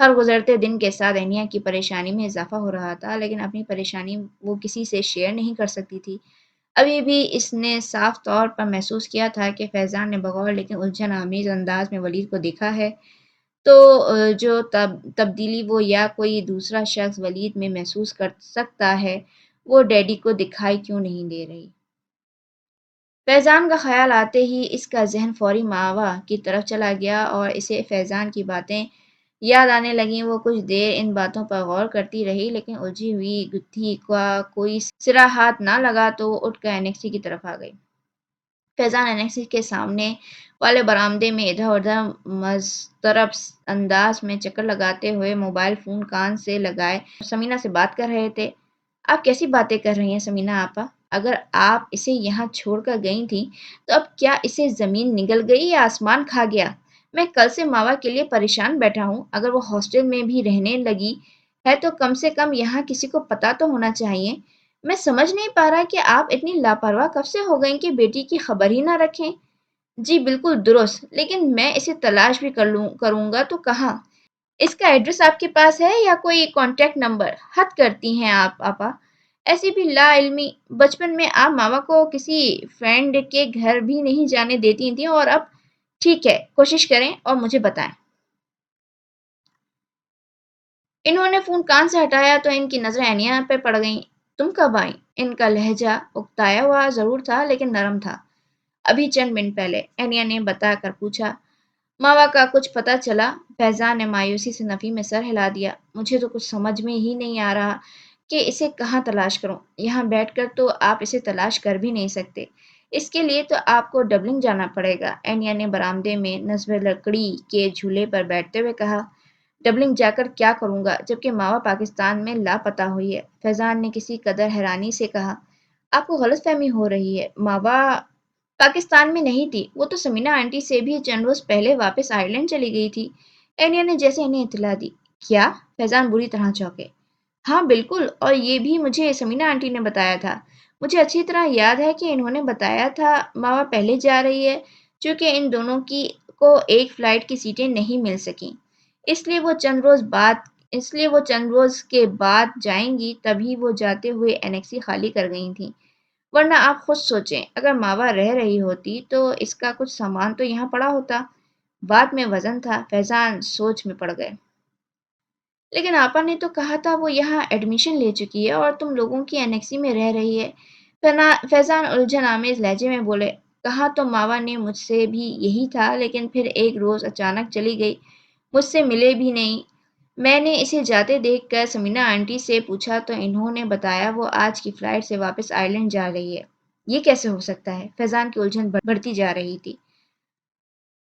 ہر گزرتے دن کے ساتھ انیا کی پریشانی میں اضافہ ہو رہا تھا، لیکن اپنی پریشانی وہ کسی سے شیئر نہیں کر سکتی تھی۔ ابھی بھی اس نے صاف طور پر محسوس کیا تھا کہ فیضان نے بغور لیکن الجھن آمیز انداز میں ولید کو دیکھا ہے، تو جو تبدیلی وہ یا کوئی دوسرا شخص ولید میں محسوس کر سکتا ہے، وہ ڈیڈی کو دکھائی کیوں نہیں دے رہی؟ فیضان کا خیال آتے ہی اس کا ذہن فوری ماوا کی طرف چلا گیا اور اسے فیضان کی باتیں یاد آنے لگیں۔ وہ کچھ دیر ان باتوں پر غور کرتی رہی، لیکن الجھی ہوئی گتھی کا کوئی سرا ہاتھ نہ لگا تو وہ اٹھ کر انیکسی کی طرف آ گئی۔ فیضان انیکسی کے سامنے والے برآمدے میں ادھر ادھر مضطرب انداز میں چکر لگاتے ہوئے موبائل فون کان سے لگائے سمینا سے بات کر رہے تھے۔ آپ کیسی باتیں کر رہی ہیں سمینا آپا؟ اگر آپ اسے یہاں چھوڑ کر گئی تھیں تو اب کیا اسے زمین نگل گئی یا آسمان کھا گیا؟ میں کل سے ماوا کے لیے پریشان بیٹھا ہوں۔ اگر وہ ہاسٹل میں بھی رہنے لگی ہے تو کم سے کم یہاں کسی کو پتا تو ہونا چاہیے۔ میں سمجھ نہیں پا رہا کہ آپ اتنی لاپرواہ کب سے ہو گئیں کہ بیٹی کی خبر ہی نہ رکھیں۔ جی بالکل درست، لیکن میں اسے تلاش بھی کروں گا تو کہاں؟ اس کا ایڈریس آپ کے پاس ہے یا کوئی کانٹیکٹ نمبر؟ حد کرتی ہیں آپ آپا، ایسی بھی لا علمی! بچپن میں آپ ماما کو کسی فرینڈ کے گھر بھی نہیں جانے دیتی تھیں اور اب ٹھیک ہے، کوشش کریں اور مجھے بتائیں۔ انہوں نے فون کان سے ہٹایا تو ان کی نظریں انیا پہ پڑ گئیں۔ تم کب آئیں؟ ان کا لہجہ اکتایا ہوا ضرور تھا لیکن نرم تھا۔ ابھی چند منٹ پہلے، انیا نے بتا کر پوچھا۔ ماوا کا کچھ پتہ چلا؟ فیضان نے مایوسی سے نفی میں سر ہلا دیا۔ مجھے تو کچھ سمجھ میں ہی نہیں آ رہا کہ اسے کہاں تلاش کروں۔ یہاں بیٹھ کر تو آپ اسے تلاش کر بھی نہیں سکتے، اس کے لیے تو آپ کو ڈبلنگ جانا پڑے گا، انیا نے برآمدے میں نصب لکڑی کے جھولے پر بیٹھتے ہوئے کہا۔ ڈبلنگ جا کر کیا کروں گا جبکہ ماوا پاکستان میں لاپتہ ہوئی ہے؟ فیضان نے کسی قدر حیرانی سے کہا۔ آپ کو غلط فہمی ہو رہی ہے، ماوا پاکستان میں نہیں تھی، وہ تو سمینا آنٹی سے بھی چند روز پہلے واپس آئرلینڈ چلی گئی تھی، انیا نے جیسے انہیں اطلاع دی۔ کیا؟ فیضان بری طرح چونکے۔ ہاں بالکل، اور یہ بھی مجھے سمینا آنٹی نے بتایا تھا۔ مجھے اچھی طرح یاد ہے کہ انہوں نے بتایا تھا ماوا پہلے جا رہی ہے، چونکہ ان دونوں کو ایک فلائٹ کی سیٹیں نہیں مل سکیں، اس لیے وہ چند روز کے بعد جائیں گی، تبھی وہ جاتے ہوئے انیکسی خالی کر گئی تھیں۔ ورنہ آپ خود سوچیں، اگر ماوا رہ رہی ہوتی تو اس کا کچھ سامان تو یہاں پڑا ہوتا۔ بات میں وزن تھا، فیضان سوچ میں پڑ گئے۔ لیکن آپا نے تو کہا تھا وہ یہاں ایڈمیشن لے چکی ہے اور تم لوگوں کی انیکسی میں رہ رہی ہے۔ فیضان الجھن آمیز لہجے میں بولے۔ کہا تو ماوا نے مجھ سے بھی یہی تھا، لیکن پھر ایک روز اچانک چلی گئی، مجھ سے ملے بھی نہیں۔ میں نے اسے جاتے دیکھ کر سمینا آنٹی سے پوچھا تو انہوں نے بتایا وہ آج کی فلائٹ سے واپس آئرلینڈ جا رہی ہے۔ یہ کیسے ہو سکتا ہے؟ فیضان کی الجھن بڑھتی جا رہی تھی۔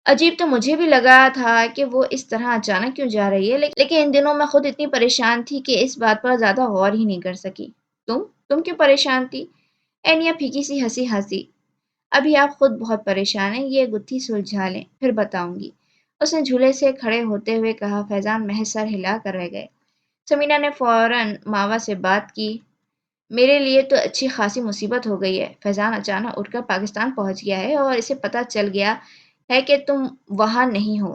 عجیب تو مجھے بھی لگا تھا کہ وہ اس طرح اچانک کیوں جا رہی ہے، لیکن ان دنوں میں خود اتنی پریشان تھی کہ اس بات پر زیادہ غور ہی نہیں کر سکی۔ تم کیوں پریشان تھی؟ اینیا پھیکی سی ہنسی ہنسی۔ ابھی آپ خود بہت پریشان ہیں، یہ گتھی سلجھا لیں، پھر بتاؤں گی، اس نے جھولے سے کھڑے ہوتے ہوئے کہا۔ فیضان محض سر ہلا کر رہ گئے۔ سمینا نے فوراً ماوا سے بات کی۔ میرے لیے تو اچھی خاصی مصیبت ہو گئی ہے، فیضان اچانک اٹھ کر پاکستان پہنچ گیا ہے اور اسے پتہ چل گیا ہے کہ تم وہاں نہیں ہو۔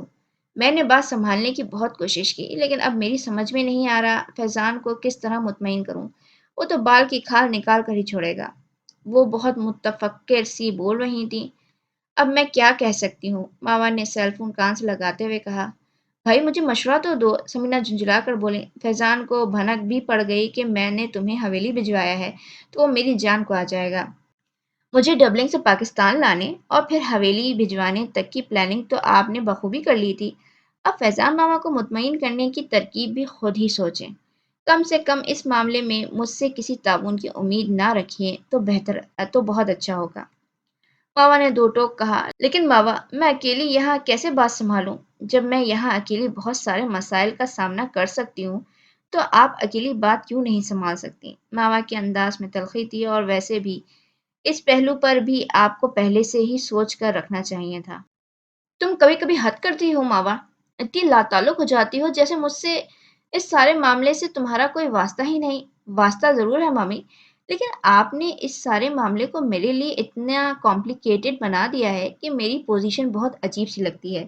میں نے بات سنبھالنے کی بہت کوشش کی، لیکن اب میری سمجھ میں نہیں آ رہا فیضان کو کس طرح مطمئن کروں، وہ تو بال کی کھال نکال کر ہی چھوڑے گا۔ وہ بہت متفکر سی بول رہی تھی۔ اب میں کیا کہہ سکتی ہوں؟ ماوا نے سیل فون کان سے لگاتے ہوئے کہا۔ بھائی مجھے مشورہ تو دو، سمینا جھنجھلا کر بولی۔ فیضان کو بھنک بھی پڑ گئی کہ میں نے تمہیں حویلی بھجوایا ہے تو وہ میری جان کو آ جائے گا۔ مجھے ڈبلنگ سے پاکستان لانے اور پھر حویلی بھجوانے تک کی پلاننگ تو آپ نے بخوبی کر لی تھی، اب فیضان ماما کو مطمئن کرنے کی ترکیب بھی خود ہی سوچیں۔ کم سے کم اس معاملے میں مجھ سے کسی تعاون کی امید نہ رکھیں تو بہت اچھا ہوگا۔ ماوا نے دو ٹوک کہا۔ لیکن ماوا، میں اکیلی یہاں کیسے بات سنبھالوں؟ جب میں یہاں اکیلی بہت سارے مسائل کا سامنا کر سکتی ہوں تو آپ اکیلی بات کیوں نہیں سنبھال سکتی؟ ماوا کے انداز میں تلخی تھی، اور ویسے بھی اس پہلو پر بھی آپ کو پہلے سے ہی سوچ کر رکھنا چاہیے تھا۔ تم کبھی کبھی حد کرتی ہو ماوا، اتنی لاتعلق ہو جاتی ہو جیسے مجھ سے اس سارے معاملے سے تمہارا کوئی واسطہ ہی نہیں۔ واسطہ ضرور ہے مامی، لیکن آپ نے اس سارے معاملے کو میرے لیے اتنا کمپلیکیٹڈ بنا دیا ہے کہ میری پوزیشن بہت عجیب سی لگتی ہے۔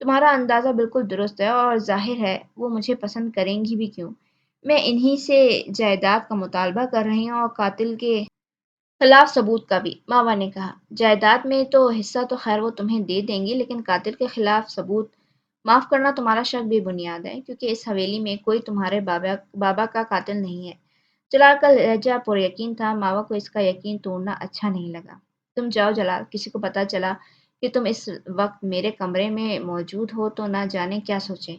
تمہارا اندازہ بالکل درست ہے اور ظاہر ہے وہ مجھے پسند کریں گی بھی کیوں؟ میں انہی سے جائیداد کا مطالبہ کر رہی ہوں اور قاتل کے خلاف ثبوت کا بھی، ماوا نے کہا۔ جائیداد میں تو حصہ تو خیر وہ تمہیں دے دیں گی لیکن قاتل کے خلاف ثبوت؟ معاف کرنا تمہارا شک بے بنیاد ہے کیونکہ اس حویلی میں کوئی تمہارے بابا کا قاتل نہیں ہے۔ جلال کا لہجہ پر یقین تھا، ماوا کو اس کا یقین توڑنا اچھا نہیں لگا۔ تم جاؤ جلال، کسی کو پتہ چلا کہ تم اس وقت میرے کمرے میں موجود ہو تو نہ جانے کیا سوچیں۔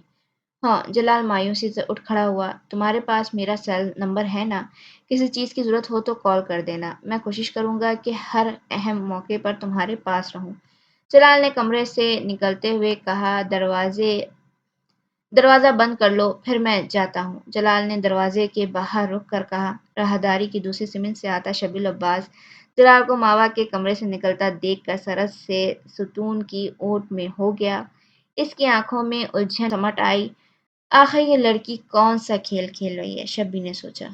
ہاں، جلال مایوسی سے اٹھ کھڑا ہوا۔ تمہارے پاس میرا سیل نمبر ہے نا؟ کسی چیز کی ضرورت ہو تو کال کر دینا، میں کوشش کروں گا کہ ہر اہم موقع پر تمہارے پاس رہوں۔ جلال نے کمرے سے نکلتے ہوئے کہا، دروازہ بند کر لو پھر میں جاتا ہوں۔ جلال نے دروازے کے باہر رک کر کہا۔ راہداری کی دوسری سمت سے آتا شبیل عباس جلال کو ماوا کے کمرے سے نکلتا دیکھ کر سرد سے ستون کی اوٹ میں ہو گیا۔ اس کی آنکھوں میں الجھن سمٹ آئی۔ آخر یہ لڑکی کون سا کھیل کھیل رہی ہے، شبی نے سوچا۔